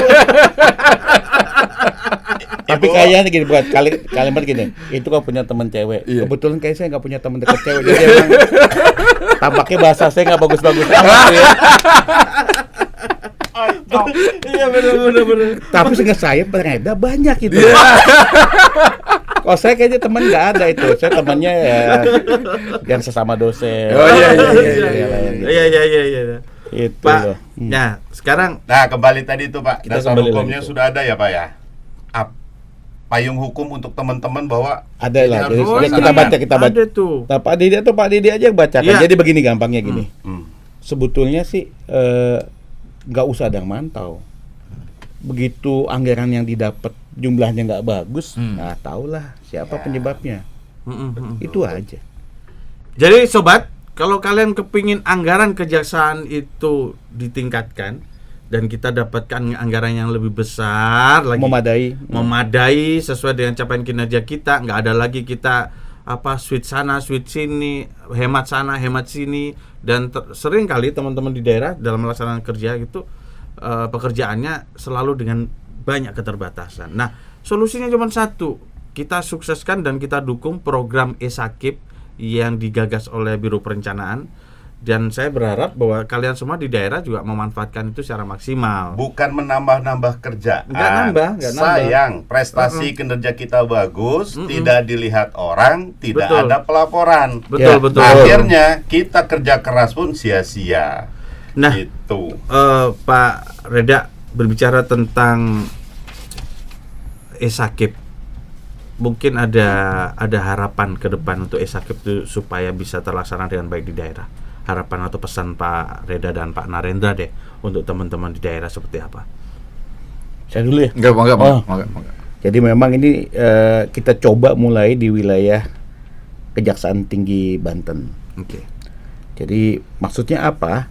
Tapi kayaknya gini buat kalimat gini, itu kalau punya teman cewek. Iya. Kebetulan kayak saya nggak punya teman dekat cewek, jadi emang tampaknya bahasa saya nggak bagus-bagus amat ya. Iya benar. Tapi seingat saya ternyata banyak itu. Kalau saya kayaknya teman nggak ada itu. Saya temannya ya yang sesama dosen. Oh, iya. Iya. Itu Pak, loh. nah sekarang Nah, kembali tadi itu Pak, Kita dasar kembali hukumnya lagi tuh. sudah ada ya Pak ya. Payung hukum untuk teman-teman bahwa Ada ini lah. harus Jadi dilaksanakan. kita baca. ada tuh. Nah, Pak Didi aja yang bacakan. Iya. Jadi begini gampangnya gini. Hmm. Sebetulnya sih nggak usah ada yang mantau. Begitu anggaran yang didapat jumlahnya nggak bagus, nah tahulah siapa penyebabnya. Itu aja. Jadi sobat, kalau kalian kepingin anggaran kejaksaan itu ditingkatkan dan kita dapatkan anggaran yang lebih besar lagi, memadai sesuai dengan capaian kinerja kita, nggak ada lagi kita sweet sana sweet sini, hemat sana hemat sini, dan sering kali teman-teman di daerah dalam melaksanakan kerja gitu pekerjaannya selalu dengan banyak keterbatasan. Nah, solusinya cuma satu, kita sukseskan dan kita dukung program e-Sakip yang digagas oleh Biro Perencanaan, dan saya berharap bahwa kalian semua di daerah juga memanfaatkan itu secara maksimal. Bukan menambah-nambah kerjaan. Nggak nambah. Sayang, prestasi kinerja kita bagus, tidak dilihat orang, tidak Betul. ada pelaporan. Betul, Ya. betul. Akhirnya kita kerja keras pun sia-sia. Nah, Gitu. Pak Reda, berbicara tentang e-Sakip, mungkin ada harapan ke depan untuk e-Sakip itu supaya bisa terlaksana dengan baik di daerah. Harapan atau pesan Pak Reda dan Pak Narendra deh untuk teman-teman di daerah seperti apa? Saya dulu ya. Enggak. Oh. Jadi memang ini kita coba mulai di wilayah Kejaksaan Tinggi Banten. Oke. Jadi maksudnya apa?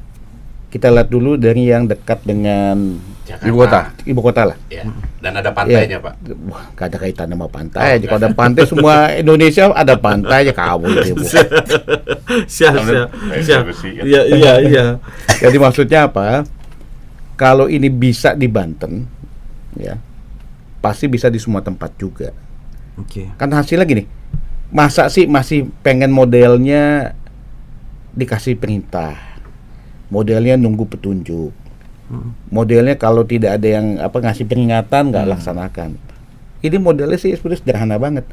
Kita lihat dulu dari yang dekat dengan Jakarta. ibu kota lah. Ya. Dan ada pantainya, Iya. Pak. Wah, gak ada kaitan sama pantai. Kalau ada pantai semua Indonesia ada pantai aja kabur ibu. Siap. Besi, kan? Iya. Jadi maksudnya apa? Kalau ini bisa di Banten, ya pasti bisa di semua tempat juga. Oke. Kan hasilnya gini, masa sih masih pengen modelnya dikasih perintah, modelnya nunggu petunjuk, modelnya kalau tidak ada yang ngasih peringatan nggak laksanakan. Ini modelnya sih sebenarnya sederhana banget.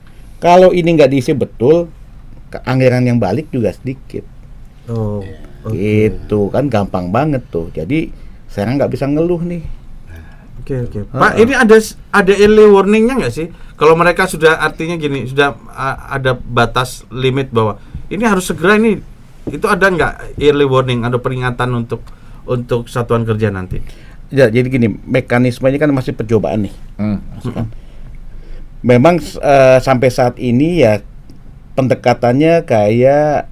Kalau ini nggak diisi betul, anggaran yang balik juga sedikit. Oh. Itu kan gampang banget tuh. Jadi sekarang nggak bisa ngeluh nih. Oke. Pak, ini ada early warningnya nggak sih? Kalau mereka sudah, artinya gini, sudah ada batas limit bahwa ini harus segera ini, itu ada nggak early warning, ada peringatan untuk satuan kerja nanti? Ya, jadi gini, mekanismenya kan masih percobaan nih. Kan? Memang sampai saat ini ya pendekatannya kayak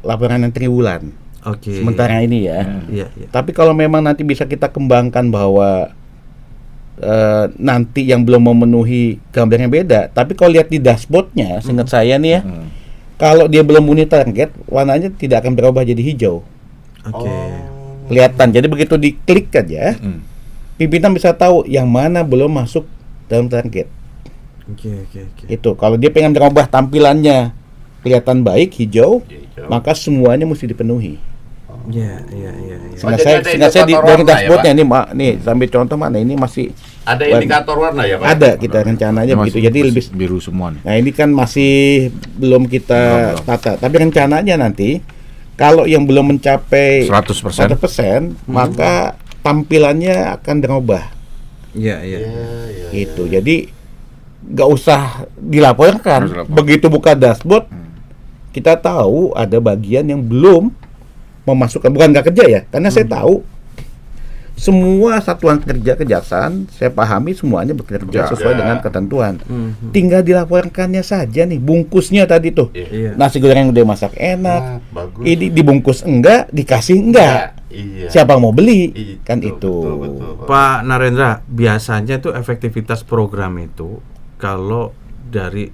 laporan yang triwulan. Oke. Sementara ini ya. Iya. Tapi kalau memang nanti bisa kita kembangkan bahwa nanti yang belum memenuhi gambarnya beda. Tapi kalau lihat di dashboardnya, seingat saya nih ya, kalau dia belum memenuhi target, warnanya tidak akan berubah jadi hijau. Oke. Kelihatan. Jadi begitu diklik aja, pimpinan bisa tahu yang mana belum masuk dalam target. Oke. Itu kalau dia pengen merubah tampilannya kelihatan baik hijau, Hijau. maka semuanya mesti dipenuhi. Iya. Sehingga jadi ada saya di indikator dari warna ya, dashboardnya nih, nih sambil contoh mana ini masih Ada indikator warna ya Pak? Ada, kita rencananya begitu. Jadi lebih biru semua nih. Nah, ini kan masih belum kita tata. Tapi rencananya nanti kalau yang belum mencapai 100%. 100%, maka tampilannya akan dirubah. Iya. Gitu. Jadi nggak usah dilaporkan. Harus dilaporkan. Begitu buka dashboard, kita tahu ada bagian yang belum memasukkan, bukan nggak kerja ya, karena saya tahu semua satuan kerja kejaksaan, saya pahami semuanya bekerja sesuai dengan ketentuan. Tinggal dilaporkannya saja nih, bungkusnya tadi tuh. Iya. Nasi goreng udah masak enak, Bagus. ini dibungkus enggak, dikasih enggak. Iya. Siapa mau beli? Iya, Kan betul, itu. betul, Pak. Pak Narendra, biasanya tuh efektivitas program itu kalau dari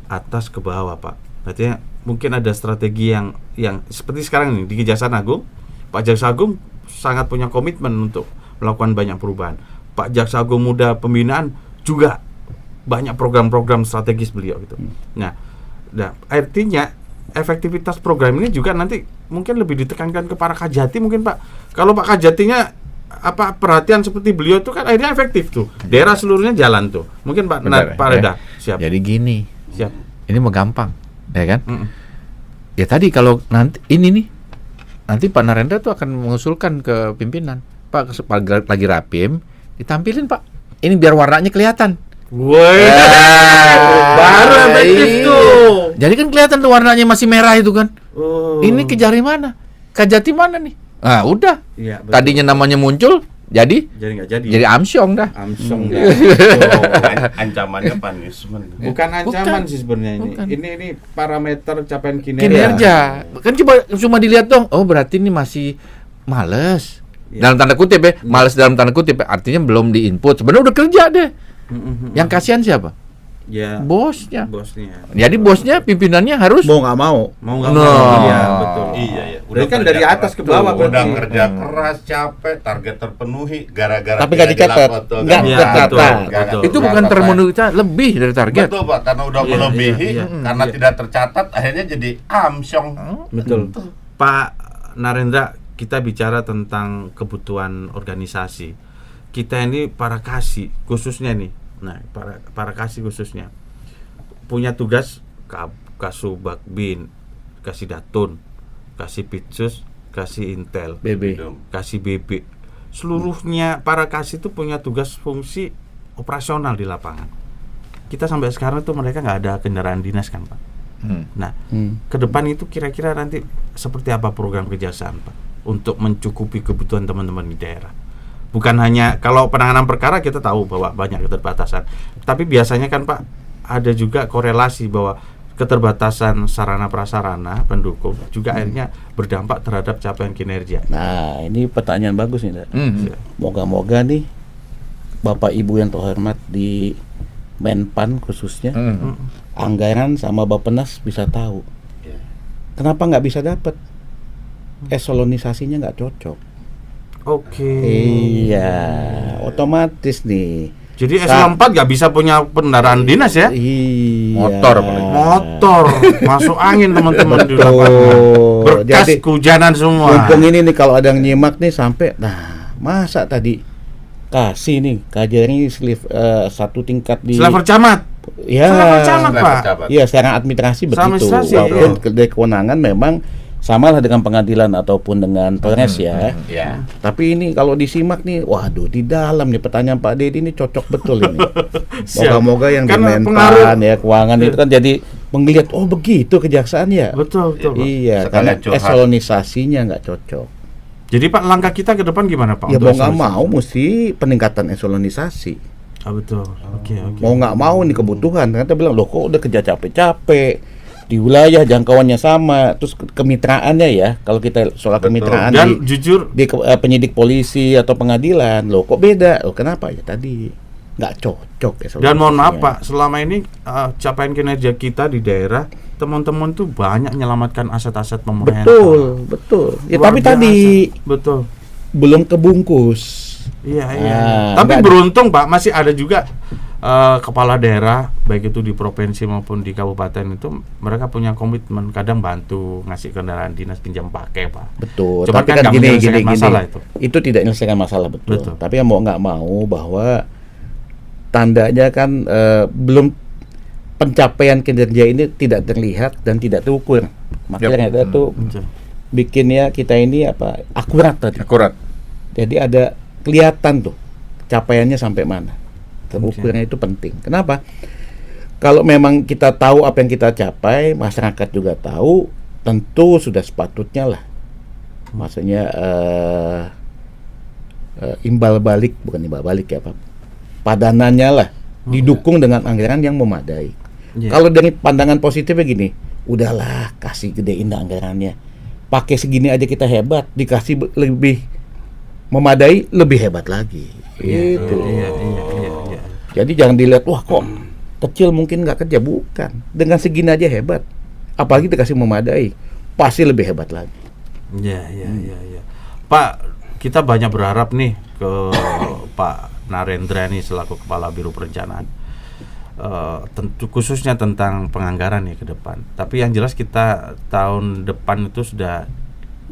atas ke bawah, Pak. Artinya mungkin ada strategi yang seperti sekarang nih di Kejaksaan Agung, Pak Jaksa Agung sangat punya komitmen untuk melakukan banyak perubahan. Pak Jaksa Agung Muda Pembinaan juga banyak program-program strategis beliau gitu. Nah, artinya efektivitas program ini juga nanti mungkin lebih ditekankan ke para Kajati mungkin Pak. Kalau Pak Kajatinya perhatian seperti beliau itu kan akhirnya efektif tuh. Daerah seluruhnya jalan tuh. Mungkin Pak Pak Reda siap. Jadi gini, Siap. ini mau gampang, ya kan? Ya tadi kalau nanti ini nih, nanti Pak Narendra tuh akan mengusulkan ke pimpinan, Pak lagi rapim, ditampilin Pak. Ini biar warnanya kelihatan. Woi. Baru efektif tuh. Jadi kan kelihatan tuh warnanya masih merah itu kan. Oh. Ini Kejari mana? Kajati mana nih? Nah, udah. Iya, betul. Tadinya namanya muncul, jadi Jadi nggak jadi. jadi Amsyong dah. Amsong dah. Ancamannya punishment. Bukan ancaman Bukan. sih sebenarnya ini. Bukan. Ini parameter capaian kinerja. Kinerja. Kan cuma dilihat dong. Oh, berarti ini masih males. Iya. Dalam tanda kutip ya, males dalam tanda kutip ya, artinya belum diinput. Sebenarnya udah kerja deh. Yang kasihan siapa? Ya. Bosnya. Bosnya. Jadi bosnya, pimpinannya harus Mau nggak mau. Mau nggak No. mau. Iya, betul. Iya ya. Berarti kan dari atas ke bawah Udah berarti. kerja keras, capek, target terpenuhi gara-gara Tapi nggak tidak dicatat. dilaporkan. Nggak Iya, tercatat. betul. itu bukan termenuhi, lebih dari target. Betul Pak, karena udah Iya, melebihi, iya, karena iya. tidak tercatat, akhirnya jadi amsyong. Betul. Pak Narendra, kita bicara tentang kebutuhan organisasi. Kita ini para kasih khususnya nih. Nah, para kasih khususnya punya tugas Kasubag-Bin, kasih Datun, kasih Pitsus, kasih Intel, BB. kasih BB. Seluruhnya para kasih itu punya tugas fungsi operasional di lapangan. Kita sampai sekarang tuh mereka nggak ada kendaraan dinas kan Pak. Nah, ke depan itu kira-kira nanti seperti apa program kejaksaan Pak untuk mencukupi kebutuhan teman-teman di daerah. Bukan hanya kalau penanganan perkara kita tahu bahwa banyak keterbatasan, tapi biasanya kan Pak ada juga korelasi bahwa keterbatasan sarana prasarana pendukung juga akhirnya berdampak terhadap capaian kinerja. Nah, ini pertanyaan bagus nih, Dak. Ya. Moga-moga nih Bapak Ibu yang terhormat di Menpan khususnya, anggaran sama Bappenas bisa tahu. Kenapa nggak bisa dapat? Eselonisasinya nggak cocok. Oke. Iya, otomatis nih. Jadi eselon 4 nggak bisa punya kendaraan dinas ya? Iya. Motor apalagi. Motor masuk angin teman-teman di Betul. lapangan. Berkas Jadi, kehujanan semua. Mumpung ini nih kalau ada yang nyimak nih sampai, nah masa tadi kasih nih Kajari satu tingkat di Selevel camat. ya, Selevel camat Pak. iya secara administrasi begitu. administrasi, Walaupun iya. dari kewenangan memang samalah dengan pengadilan ataupun dengan Polres ya. Ya. Tapi ini kalau disimak nih, waduh di dalam nih pertanyaan Pak Dedi ini cocok betul ini. Siap. Moga-moga yang Karena di pengaruh- Menpan ya keuangan itu kan jadi menggeliat, oh begitu kejaksaan ya. Betul, betul Pak. Iya, Sekalian karena curhat. eselonisasinya nggak cocok. Jadi Pak langkah kita ke depan gimana Pak? Ya untuk mau nggak eselon? mau mesti peningkatan eselonisasi. Betul. Oke. Mau nggak mau nih kebutuhan. Ternyata bilang loh kok udah kerja capek-capek di wilayah jangkauannya sama, terus kemitraannya ya. Kalau kita soal Betul. kemitraan Dan jujur di penyidik polisi atau pengadilan, loh kok beda? Loh kenapa ya tadi nggak cocok eselonisasinya. dan mohon maaf Pak, selama ini capaian kinerja kita di daerah teman-teman tuh banyak menyelamatkan aset-aset pemerintah. Betul. Ya Luar tapi biasa. tadi Betul. belum kebungkus. Iya. Ah, Tapi nggak ada. beruntung Pak, masih ada juga kepala daerah baik itu di provinsi maupun di kabupaten itu mereka punya komitmen kadang bantu ngasih kendaraan dinas pinjam pakai Pak. Betul. Cuma Tapi kan kan nggak gini. menyelesaikan masalah itu. Itu tidak menyelesaikan masalah betul. Betul. Tapi yang mau nggak mau bahwa tandanya kan belum pencapaian kinerja ini tidak terlihat dan tidak terukur. Makanya ada tuh bikinnya kita ini akurat tadi. Akurat. Jadi ada kelihatan tuh capaiannya sampai mana. Terukurnya itu penting. Kenapa? Kalau memang kita tahu apa yang kita capai, masyarakat juga tahu, tentu sudah sepatutnya lah. Maksudnya imbal balik ya Pak. Padanannya lah didukung dengan anggaran yang memadai. Kalau dari pandangan positifnya gini, udahlah kasih gedein anggarannya. Pakai segini aja kita hebat, dikasih lebih memadai lebih hebat lagi. Gitu. Iya. Jadi jangan dilihat wah kok kecil mungkin nggak kerja, bukan. Dengan segini aja hebat. Apalagi dikasih memadai, pasti lebih hebat lagi. Iya. Pak, kita banyak berharap nih ke Pak Narendra nih selaku Kepala Biro Perencanaan. Tentu khususnya tentang penganggaran ya ke depan. Tapi yang jelas kita tahun depan itu sudah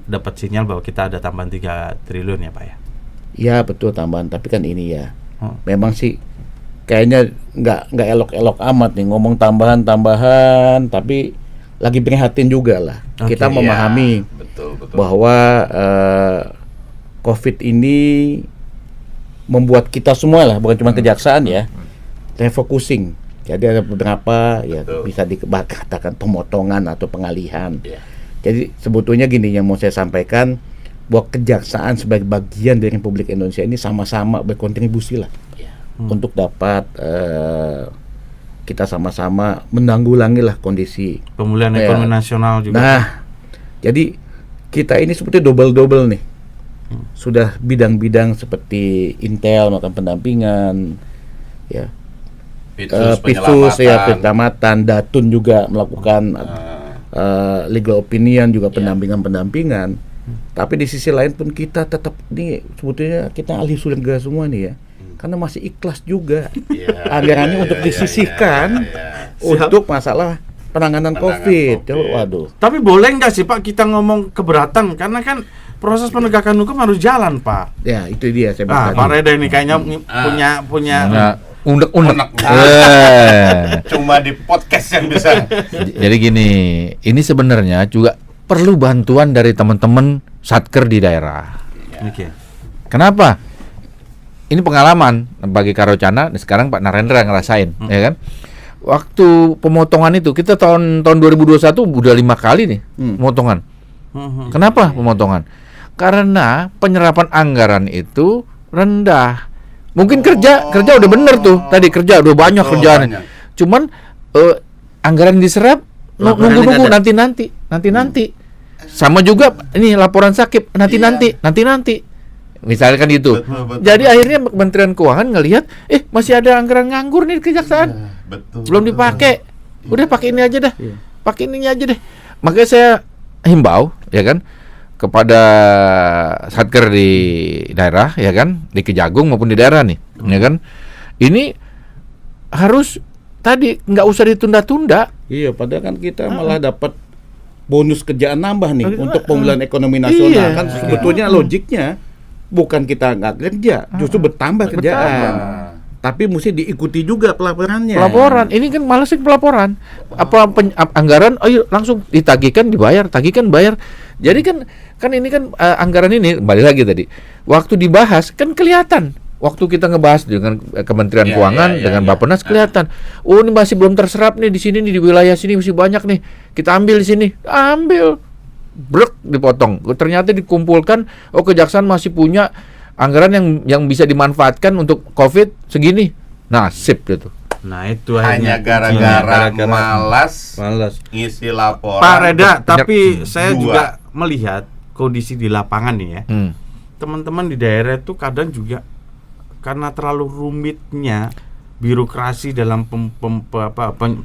dapat sinyal bahwa kita ada tambahan 3 triliun ya Pak ya. Iya betul tambahan, tapi kan ini ya. Memang sih kayaknya nggak elok-elok amat nih ngomong tambahan, tapi lagi prihatin juga lah. Kita memahami betul. bahwa COVID ini membuat kita semua lah, bukan cuma kejaksaan ya, refocusing. Jadi ada beberapa ya bisa dikatakan pemotongan atau pengalihan. Jadi sebetulnya gini yang mau saya sampaikan, bahwa kejaksaan sebagai bagian dari Republik Indonesia ini sama-sama berkontribusi lah untuk dapat kita sama-sama menanggulangi lah kondisi pemulihan ekonomi nasional juga. Nah, jadi kita ini seperti double nih. Sudah bidang-bidang seperti Intel melakukan pendampingan, ya, Pitsus ya penyelamatan, Datun juga melakukan legal opinion juga pendampingan. Tapi di sisi lain pun kita tetap nih sebetulnya kita ahli surga semua nih ya, karena masih ikhlas juga anggarannya untuk disisihkan untuk masalah penanganan COVID. Waduh. Tapi boleh nggak sih Pak kita ngomong keberatan, karena kan proses penegakan hukum harus jalan Pak. Ya itu dia saya bilang. Pak Reda ini kayaknya punya Undek-undek. Cuma di podcast yang bisa. Jadi gini, ini sebenarnya juga perlu bantuan dari teman-teman satker di daerah. Kenapa? Ini pengalaman bagi Karocana. Sekarang Pak Narendra ngerasain, ya kan? Waktu pemotongan itu kita tahun 2021 udah 5 kali nih pemotongan. Kenapa pemotongan? Karena penyerapan anggaran itu rendah. Mungkin kerja udah bener tuh. Tadi kerja udah banyak kerjaan. Cuman anggaran diserap nunggu nanti. Sama juga ini laporan sakit nanti. Misalnya kan gitu. Betul. Jadi akhirnya Kementerian Keuangan ngelihat masih ada anggaran nganggur nih di kejaksaan. Belum dipakai. Udah pakai ini aja dah. Pakai ini aja deh. Makanya saya himbau ya kan kepada satker di daerah ya kan, di Kejagung maupun di daerah nih, ya kan. Ini harus tadi nggak usah ditunda-tunda. Iya, padahal kan kita malah dapat bonus kerjaan nambah nih untuk pemulihan ekonomi nasional. Kan sebetulnya logiknya bukan kita nggak kerja, justru bertambah kerjaan. Tapi mesti diikuti juga pelaporannya. Pelaporan, ini kan malas sih pelaporan. Anggaran, ayo langsung ditagihkan, dibayar, bayar. Jadi kan ini kan anggaran ini balik lagi tadi. Waktu dibahas kan kelihatan. Waktu kita ngebahas dengan Kementerian Keuangan dengan Bappenas kelihatan. Oh ini masih belum terserap nih di sini nih, di wilayah sini masih banyak nih. Kita ambil di sini, ambil, brek dipotong. Ternyata dikumpulkan. Oh kejaksaan masih punya anggaran yang bisa dimanfaatkan untuk COVID segini. Nah, sip gitu. Nah, itu hanya gara-gara malas ngisi laporan. Pak Reda, tapi saya juga melihat kondisi di lapangan nih ya. Teman-teman di daerah itu kadang juga karena terlalu rumitnya birokrasi dalam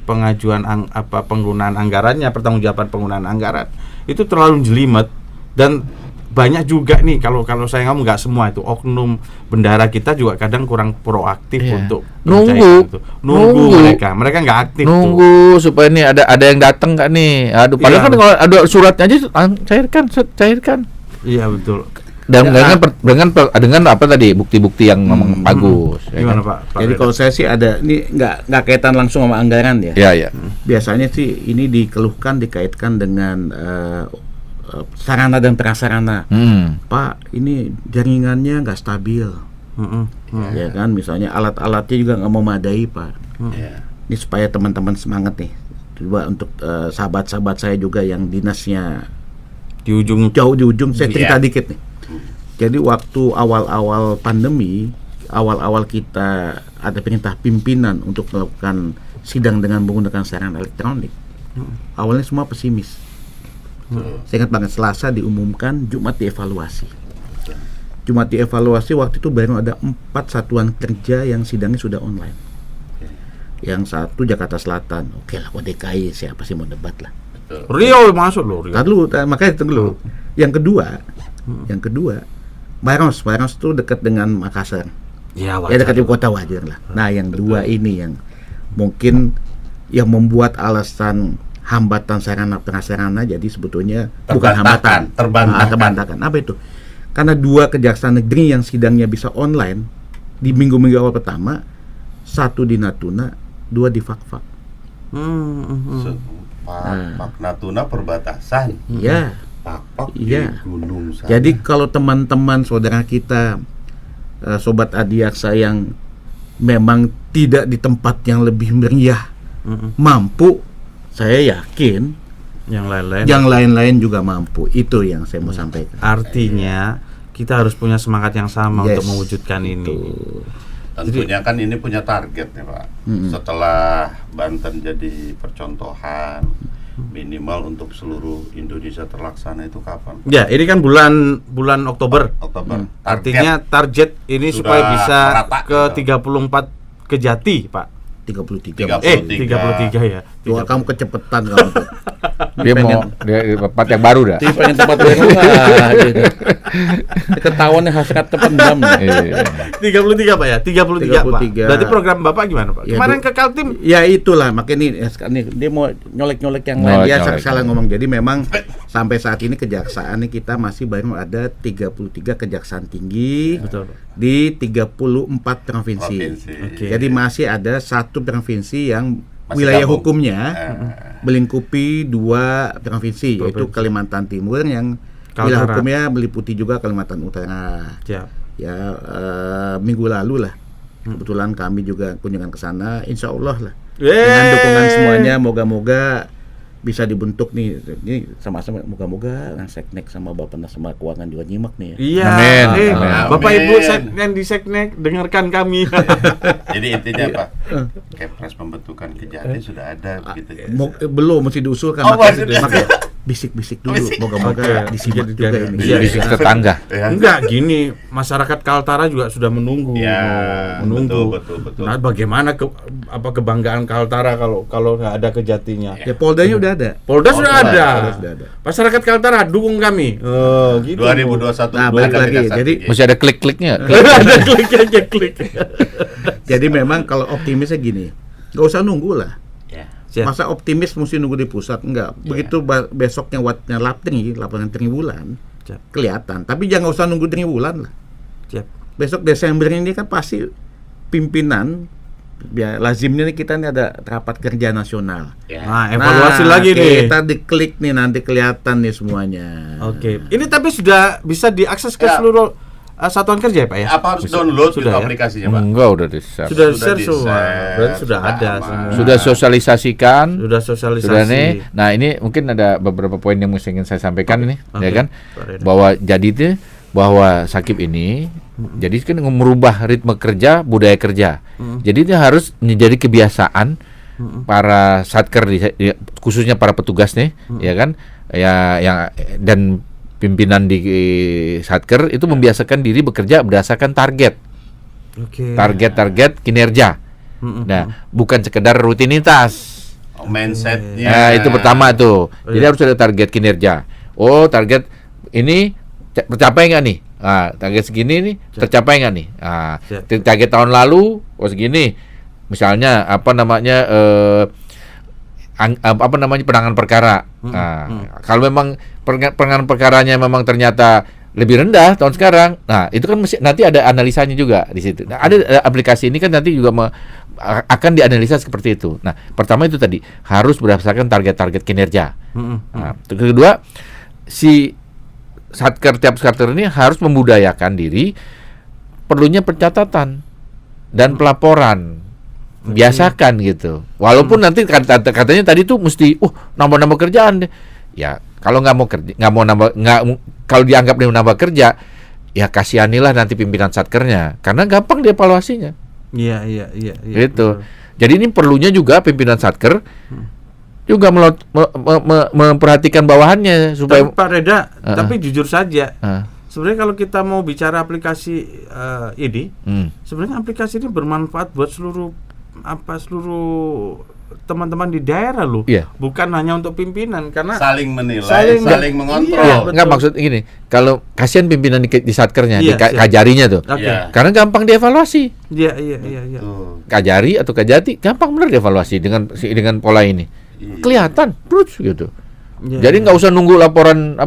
pengajuan penggunaan anggarannya, pertanggungjawaban penggunaan anggaran itu terlalu jelimet. Dan banyak juga nih kalau saya ngomong nggak semua itu oknum bendahara kita juga kadang kurang proaktif untuk nunggu mereka nggak aktif supaya nih ada yang datang nggak nih. Padahal kan kalau ada suratnya aja cairkan. Iya betul. dengan apa tadi bukti-bukti yang memang bagus. Ya Gimana kan? Pak? Jadi kalau saya sih ada, ini nggak kaitan langsung sama anggaran ya. Ya. Biasanya sih ini dikaitkan dengan sarana dan prasarana. Pak, ini jaringannya nggak stabil. Ya kan, misalnya alat-alatnya juga nggak memadai Pak. Ini supaya teman-teman semangat nih. Coba untuk sahabat-sahabat saya juga yang dinasnya Di ujung jauh di ujung, saya cerita dikit nih. Jadi waktu awal-awal pandemi, awal-awal kita ada perintah pimpinan untuk melakukan sidang dengan menggunakan sarana elektronik. Awalnya semua pesimis. Saya ingat banget, Selasa diumumkan, Jumat dievaluasi. Waktu itu baru ada 4 satuan kerja yang sidangnya sudah online. Yang satu Jakarta Selatan, oke lah, kok DKI siapa sih mau debat lah. Riau masuk loh. Tar dulu, makanya tunggu dulu. Yang kedua, Maros itu dekat dengan Makassar. Ya, Ya dekat ibu kota wajar lah. Nah, yang dua ini yang mungkin yang membuat alasan hambatan sarana prasarana jadi sebetulnya bukan hambatan, terbantahkan. Apa itu? Karena 2 kejaksaan negeri yang sidangnya bisa online di minggu-minggu awal pertama, 1 di Natuna, 2 di Fakfak. Pak Natuna perbatasan. Iya. Pak Iya. di gunung sana. Jadi kalau teman-teman saudara kita, sobat Adiaksa yang memang tidak di tempat yang lebih meriah, mampu, saya yakin yang lain-lain juga mampu. Itu yang saya mau sampaikan. artinya kita harus punya semangat yang sama Yes. untuk mewujudkan ini. Tentunya kan ini punya target nih Pak. Setelah Banten jadi percontohan, minimal untuk seluruh Indonesia terlaksana itu kapan? Ya, ini kan bulan Oktober. Oktober. Artinya target ini Sudah supaya bisa merata, ke gitu. 34 Kejati, Pak. 33. 33 ya. Tua kamu kecepetan kamu. Dia mau tempat yang baru dah. Dia pengen tempat baru lah. Ketahuan hasrat terpendam. 33 Pak ya, 33 Pak. 33. Berarti program Bapak gimana Pak? Ya, Kemarin ke Kaltim. Ya itulah makanya nih dia mau nyolek-nyolek yang lain. Dia salah ngomong. Jadi memang sampai saat ini kejaksaan nih kita masih baru ada 33 kejaksaan tinggi. Betul. Di 34 provinsi. Oke. Jadi masih ada 1 provinsi yang Masih wilayah gabung. hukumnya melingkupi 2 provinsi, yaitu Kalimantan Timur yang wilayah Kaltara. hukumnya meliputi juga Kalimantan Utara. Siap. Ya minggu lalu lah kebetulan kami juga kunjungan ke sana, insya Allah lah dengan dukungan semuanya, moga-moga bisa dibentuk nih. Ini sama-sama moga-moga Seknek sama Bappenas sama Keuangan juga nyimak nih ya. Iya. Amin. Bapak Amin. Ibu yang di Seknek dengarkan kami. Jadi intinya Pak, Kepres pembentukan Kejati sudah ada begitu ya. Belum, mesti diusulkan. Oh, Makanya masih diusulkan. bisik-bisik dulu, Bisik. moga-moga disimak juga ini. Iya, Bisik tetangga. Ya. Enggak, gini, masyarakat Kaltara juga sudah menunggu. Ya, menunggu. betul. Nah, bagaimana kebanggaan Kaltara kalau nggak ada Kejatinya? Ya Poldanya udah ada. Polda sudah ada. Sudah ada. Masyarakat Kaltara dukung kami. Gitu. 2021 Nah, balik ada lagi. Kejaksaan Jadi Tinggi. Masih ada klik-kliknya. Ada klik aja klik. jadi memang kalau optimisnya gini, nggak usah nunggu lah. Siap. Masa optimis mesti nunggu di pusat? Enggak. Begitu besoknya waktunya laporan triwulan Siap. kelihatan. Tapi jangan usah nunggu triwulan lah. Siap. Besok Desember ini kan pasti pimpinan, ya lazimnya nih kita nih ada rapat kerja nasional. Nah, evaluasi lagi nih. Kita diklik nih nanti kelihatan nih semuanya. Oke. Ini tapi sudah bisa diakses ke Ya. seluruh satuan kerja ya, Pak ya? Apa harus download Sudah itu ya? aplikasinya Pak? Enggak, udah di-share. Sudah Sudah share semua. di-share, Berarti sudah sudah ada aman. semua. Sudah sosialisasikan. Sudah sosialisasi. Sudah nih. Nah, ini mungkin ada beberapa poin yang mesti ingin saya sampaikan nih, Oke. ya kan? Pak Reda. Bahwa jadi itu bahwa Sakip ini jadi kan merubah ritme kerja, budaya kerja. Jadi ini harus menjadi kebiasaan para satker khususnya para petugas nih, ya kan? Ya yang dan pimpinan di satker itu membiasakan diri bekerja berdasarkan target kinerja. Nah, bukan sekedar rutinitas. Mindsetnya. Nah, itu pertama tuh. Jadi harus ada target kinerja. Oh, target ini tercapai nggak nih? Nah, target segini nih tercapai nggak nih? Nah, target tahun lalu segini. Misalnya penanganan perkara. Nah, kalau memang penanganan perkaranya memang ternyata lebih rendah tahun sekarang. Nah, itu kan nanti ada analisanya juga di situ. Nah, ada aplikasi ini kan nanti juga akan dianalisa seperti itu. Nah, pertama itu tadi harus berdasarkan target-target kinerja. Nah, kedua, si tiap satker ini harus membudayakan diri perlunya pencatatan dan pelaporan. Biasakan gitu. Walaupun nanti katanya tadi tuh mesti nambah-nambah kerjaan deh. Ya, kalau kalau dianggap dia menambah kerja, ya kasihanilah nanti pimpinan satkernya karena gampang dievaluasinya. Iya. Gitu. Jadi ini perlunya juga pimpinan satker juga memperhatikan bawahannya supaya Pak Reda, tapi jujur saja. Sebenarnya kalau kita mau bicara aplikasi ini, sebenarnya aplikasi ini bermanfaat buat seluruh teman-teman di daerah loh. Iya. Bukan hanya untuk pimpinan karena saling menilai, saling mengontrol. Iya, enggak maksud gini, kalau kasihan pimpinan di satkernya, di kajarinya tuh. Oke. Karena gampang dievaluasi. Iya. Kajari atau kajati gampang bener dievaluasi dengan pola ini. Kelihatan terus gitu. Iya, Jadi nggak usah nunggu laporan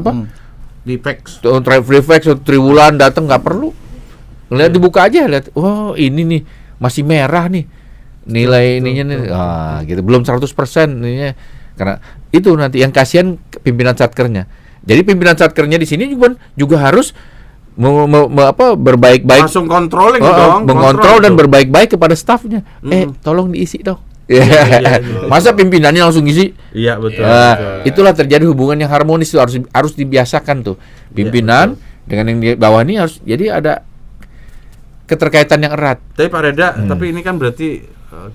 Di fax. reflex atau triwulan datang, nggak perlu. Lihat dibuka aja, lihat. Oh, ini nih masih merah nih. Nilai ininya nih. Gitu. Belum 100% ininya. Karena itu nanti yang kasihan pimpinan satkernya. Jadi pimpinan satkernya di sini juga harus berbaik-baik. Langsung controlling dong. Mengontrol dan berbaik-baik kepada stafnya. Tolong diisi dong. Iya. Masa pimpinannya langsung ngisi? Iya, betul. Itulah terjadi hubungan yang harmonis itu harus dibiasakan tuh. Pimpinan dengan yang di bawah ini harus jadi ada keterkaitan yang erat. Tapi Pak Reda, tapi ini kan berarti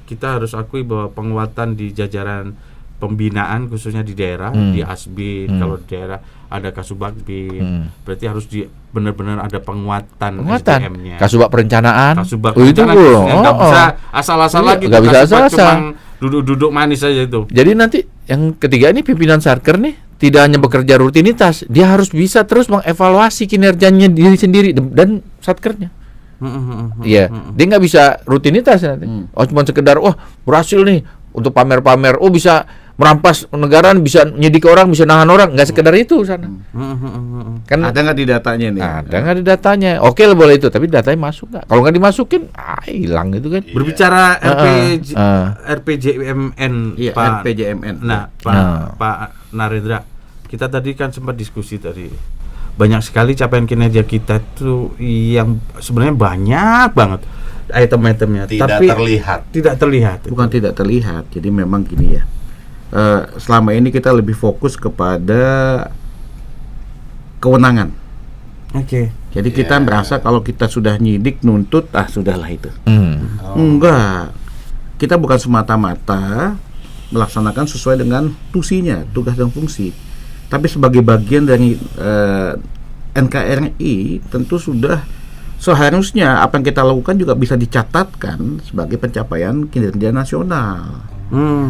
kita harus akui bahwa penguatan di jajaran pembinaan khususnya di daerah, di Asbin, kalau di daerah ada Kasubag-Bin, berarti harus benar-benar ada penguatan SDM-nya. Kasubag perencanaan. Kasubag itu perencanaan nggak bisa asal-asal lagi. Nggak bisa asal-asal. Cuma duduk-duduk manis aja itu. Jadi nanti yang ketiga ini pimpinan satker nih tidak hanya bekerja rutinitas, dia harus bisa terus mengevaluasi kinerjanya diri sendiri dan satkernya. Iya, dia nggak bisa rutinitas nanti. Cuma sekedar berhasil nih untuk pamer-pamer. Bisa merampas negara, bisa nyidik orang, bisa nahan orang. Nggak sekedar itu sana. Kan Ada nggak di datanya nih? ada nggak di datanya? Oke lah boleh itu, tapi datanya masuk nggak? Kalau nggak dimasukin, hilang itu kan. Berbicara RPJMN, Iya, Pak. RPJMN. Nah, Pak Narendra, kita tadi kan sempat diskusi tadi. Banyak sekali capaian kinerja kita tuh yang sebenarnya banyak banget item-itemnya, tapi tidak terlihat. Bukan tidak terlihat. Jadi memang gini ya. Selama ini kita lebih fokus kepada kewenangan. Oke. Jadi kita merasa kalau kita sudah nyidik, nuntut, sudahlah itu. Enggak. Kita bukan semata-mata melaksanakan sesuai dengan tusinya, tugas dan fungsi. Tapi sebagai bagian dari NKRI tentu sudah seharusnya apa yang kita lakukan juga bisa dicatatkan sebagai pencapaian kinerja nasional.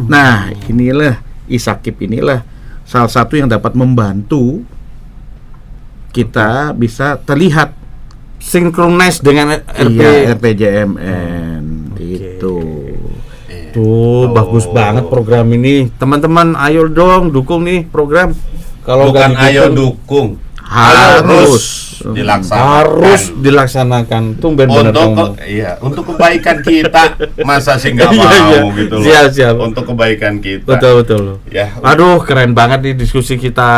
Nah, inilah ISAKIP inilah salah satu yang dapat membantu kita bisa terlihat Sinkronis dengan RPJMN itu. Tuh, bagus banget program ini. Teman-teman, ayo dong dukung nih program. Kalau bukan ayo dukung, harus dilaksanakan. Tumben benar dong. Untuk kebaikan kita, masa sih nggak mau gitu loh. Siap. Untuk kebaikan kita. Betul. Ya. Aduh, keren banget nih diskusi kita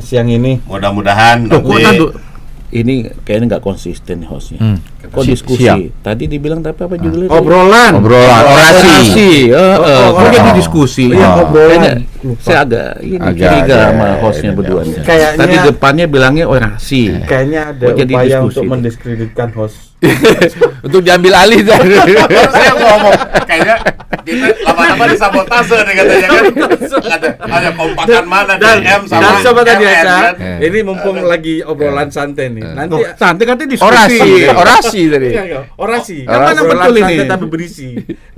siang ini. Mudah-mudahan ini kayaknya nggak konsisten hostnya. Kok diskusi? Siap. Tadi dibilang tapi apa judulnya? Obrolan. Orasi. Kok jadi diskusi? Obrolan. Saya agak curiga sama hostnya berdua. Kayaknya tadi depannya bilangnya orasi. Kayaknya ada jadi upaya diskusi untuk itu? mendiskreditkan host. Untuk diambil alih. Saya ngomong kayaknya kita lama-lama disabotase nih katanya kan. Ada kompakan mana DM sama Dan sobat tadi RN, Aca, kan? ini mumpung lagi obrolan santai nih. Nanti Santai kan diskusi. Orasi tadi. orasi. Yang mana Obrolan betul ini? santai tapi berisi.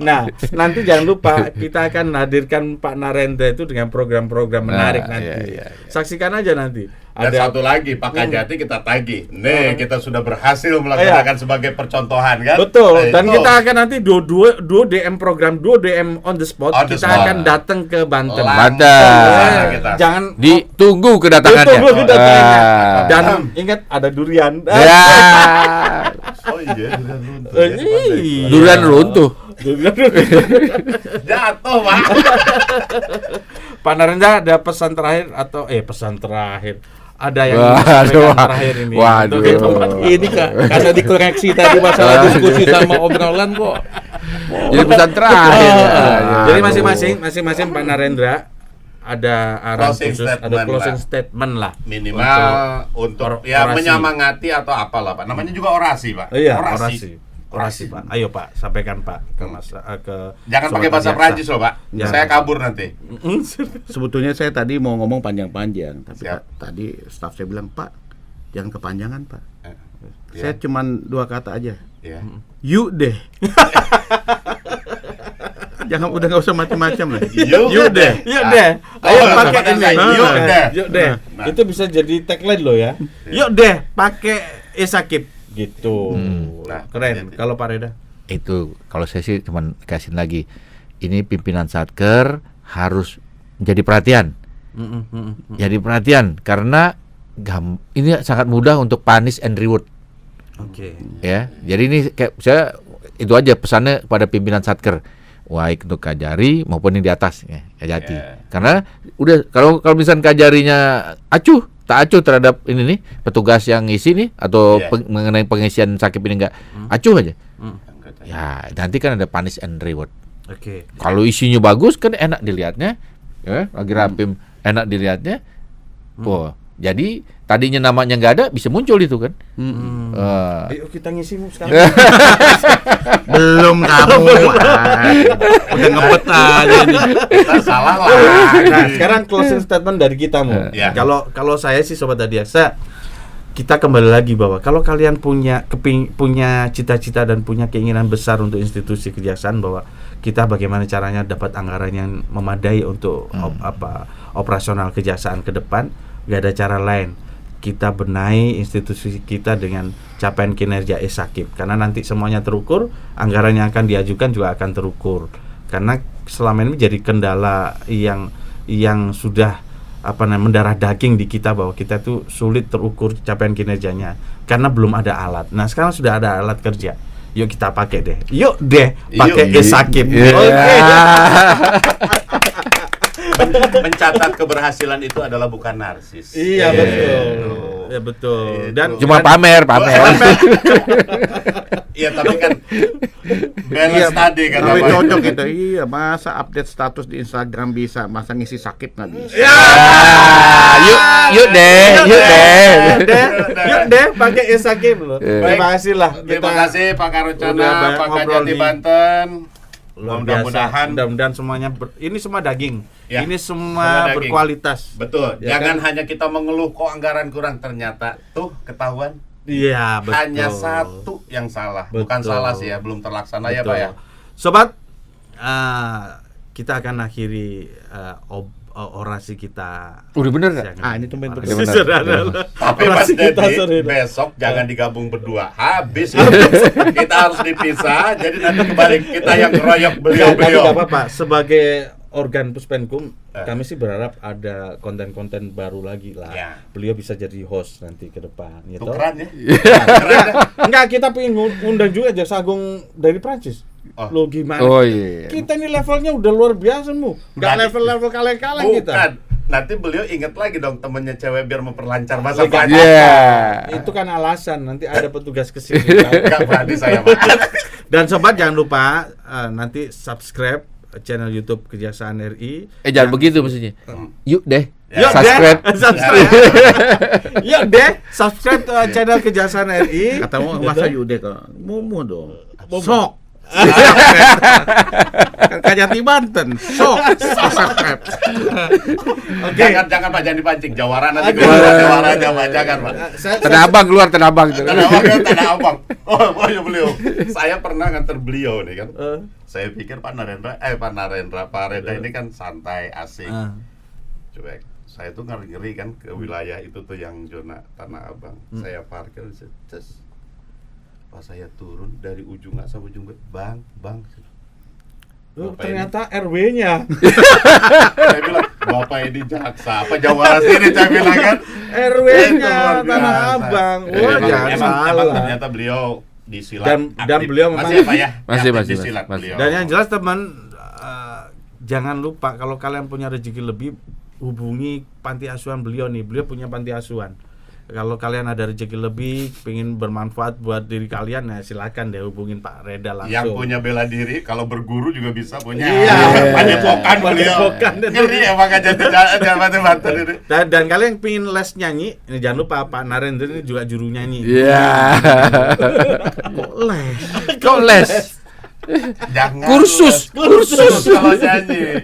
Nah, nanti jangan lupa kita akan hadirkan Pak Narendra itu dengan program-program menarik nanti. iya. Saksikan aja nanti. Dan satu lagi, Pak Kajati kita tagih. Nih, kita sudah berhasil melaksanakan sebagai percontohan kan? Betul. Dan itu. kita akan nanti dua DM program, 2 DM on the spot. On the Kita spot. akan datang ke Banten. Banten. kita. Jangan Ditunggu kedatangannya. ditunggu kedatangannya. Ah. Dan ingat ada durian. Ya. Oh iya, durian runtuh. Iya. Durian runtuh. Jatuh, Pak. Pak Narendra ada pesan terakhir atau pesan terakhir? Ada yang Waduh. disampaikan terakhir ini. Waduh. Untuk kehidupan Ini Kak, karena dikoreksi tadi masalah diskusi sama obrolan kok. Jadi pesan terakhir. Jadi masing-masing Pak Narendra ada arahan Closing khusus, ada statement closing lah. statement lah. Minimal untuk ya orasi. menyemangati atau apalah, Pak. Namanya juga orasi, Pak. Iya, orasi Pak. Ayo Pak, sampaikan Pak ke Jangan Sobat pakai bahasa Adiaksa. Prancis loh, Pak. Ya. Saya kabur nanti. Sebetulnya saya tadi mau ngomong panjang-panjang, tapi Siap. tadi staf saya bilang, Pak, jangan kepanjangan, Pak. Ya. Saya cuman 2 kata aja. Ya. Yuk deh. Jangan udah nggak usah macam-macam lah. Yuk deh. Ayo Oh, pakai pada ini. saya, yuk deh. Yuk deh. Nah. Itu bisa jadi tagline lo ya. Yuk deh, pakai Esakip gitu. Nah, Keren. jadi- Kalau Pak Reda? Itu kalau saya sih cuman kasihin lagi. Ini pimpinan Satker harus jadi perhatian. Jadi perhatian karena ini sangat mudah untuk punish and reward. Oke. Ya. Jadi ini kayak saya itu aja pesannya pada pimpinan Satker. Baik untuk Kajari maupun yang di atas ya, Kajati. Yeah. Karena udah kalau misalnya Kajarinya tak acuh terhadap ini nih petugas yang ngisi nih atau Yeah. mengenai pengisian sakit ini enggak acuh aja. Ya, nanti kan ada punish and reward. Oke. Kalau isinya bagus kan enak dilihatnya. Ya, lagi rapim enak dilihatnya. Wah, jadi tadinya namanya nggak ada bisa muncul itu kan. Ayo kita ngisi sekarang. Belum kamu. Udah ngebet aja nih. Kita salah lah. Nah, sekarang closing statement dari kita Mu. Ya. Kalau saya sih Sobat Adiaksa, kita kembali lagi bahwa kalau kalian punya cita-cita dan punya keinginan besar untuk institusi kejaksaan, bahwa kita bagaimana caranya dapat anggaran yang memadai untuk operasional kejaksaan ke depan, gak ada cara lain. Kita benahi institusi kita dengan capaian kinerja Esakip, karena nanti semuanya terukur, anggaran yang akan diajukan juga akan terukur. Karena selama ini menjadi kendala yang sudah mendarah daging di kita, bahwa kita tuh sulit terukur capaian kinerjanya karena belum ada alat. Nah, sekarang sudah ada alat kerja. Yuk kita pakai deh. Yuk deh pakai Yuk. Esakip. Yeah. Oke. Mencatat keberhasilan itu adalah bukan narsis. Iya betul. Ya betul. Dan Cuma pamer. Iya, tapi kan balance tadi kan Lebih Pak. cocok itu. Iya, masa update status di Instagram bisa, masa ngisi sakit nggak bisa. Yuk deh. Yuk deh pakai Esakip loh. Terima kasih lah. Terima kasih Pak Karocana, udah banyak Pak ngobrol Kajati nih. Banten. Luar Mudah-mudahan mudah-mudahan semuanya ini semua daging. Ya, Ini semua semua daging. berkualitas. Betul. Ya Jangan kan? hanya kita mengeluh kok anggaran kurang, ternyata tuh ketahuan Iya, betul. hanya satu yang salah. Bukan Betul. salah sih ya, belum terlaksana ya Betul. Pak ya. Sobat, kita akan akhiri orasi kita. Udah bener nggak? Ini tumben Udah betul. bener. Tapi Mas Orasi kita Dedi, sore ini. besok jangan digabung berdua. Habis kita harus dipisah. Jadi nanti kembali kita yang keroyok Tapi beliau-beliau. nggak apa-apa. Sebagai organ Puspenkum, kami sih berharap ada konten-konten baru lagi lah. Ya. Beliau bisa jadi host nanti ke depan. Gitu. Tukeran ya. Keren ya. Enggak, kita pengen undang juga Jaksa Agung dari Prancis. Oh. Lo gimana? Oh iya. Kita ini levelnya udah luar biasa Mu. Enggak Berarti- level-level kaleng-kaleng kita. Bukan. Nanti beliau inget lagi dong temennya cewek biar memperlancar masa Enggak panjang. Iya. Itu kan alasan nanti ada petugas kesini. Enggak berani saya Pak. Dan sobat jangan lupa nanti subscribe channel YouTube Kejaksaan RI. Jangan begitu maksudnya. Yuk deh. Yuk Subscribe. deh, subscribe. Yuk deh, subscribe channel Kejaksaan RI. Kata mau masa Yude kok. Mumu dong. Mumu. Sok. Kajati Banten. Sok. Subscribe. Oke. Jangan Pak, jangan dipancing. Jawara nanti Aduh. keluar jawaranya Pak, jangan Pak. Tanah Abang keluar Tanah Abang. Tanah Abang kan Tanah Abang. Oh iya beliau. Saya pernah nganter beliau nih kan. Saya pikir Pak Reda ini kan santai, asik. Cuek. saya tuh ngeri kan ke wilayah itu tuh yang zona Tanah Abang. Saya parkir, ces. Pas saya turun dari ujung A sampai ujung B, bang. Bapak Ternyata RW-nya. Saya bilang, Bapak ini jaksa, apa Jawara sini, saya bilang kan. RW-nya Luar Tanah biasa. Abang. Wah, jangan emang salah. ternyata beliau di silat. Dan aktif. beliau memang- masih apa ya? Masih, Aktif masih, di silat masih. beliau. Dan yang jelas teman, jangan lupa kalau kalian punya rezeki lebih, hubungi panti asuhan beliau nih. Beliau punya panti asuhan. Kalau kalian ada rezeki lebih, pengen bermanfaat buat diri kalian, ya silakan deh hubungin Pak Reda langsung. Yang punya bela diri, kalau berguru juga bisa punya. Iya. Padepokan beliau. Padepokan. Ngeri emang aja jabatan ini. Dan kalian yang pengen les nyanyi, ini jangan lupa Pak Narendra ini juga juru nyanyi. Iya. Kok les? Kok les? Jangan Kursus. kalau nyanyi.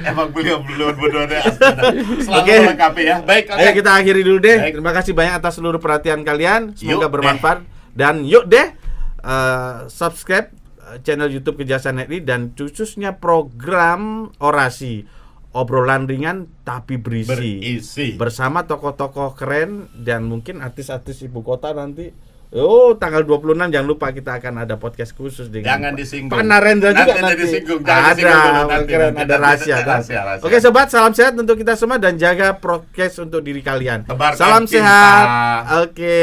Emang beliau berdua selalu Oke. melengkapi ya. Baik, oke. Ayo kita akhiri dulu deh. Baik. Terima kasih banyak atas seluruh perhatian kalian. Semoga Yuk bermanfaat. Dan yuk deh subscribe channel YouTube Kejaksaan RI dan khususnya program orasi, obrolan ringan tapi Berisi. bersama tokoh-tokoh keren dan mungkin artis-artis ibu kota nanti. Oh, tanggal 26 jangan lupa kita akan ada podcast khusus dengan Jangan disinggung. Pak Narendra juga Nanti nanti. disinggung, jangan disinggung dulu nanti. keren, Nanti ada rahasia. rahasia. Oke sobat, salam sehat untuk kita semua dan jaga prokes untuk diri kalian. Tebarkan Salam cinta. sehat. Oke.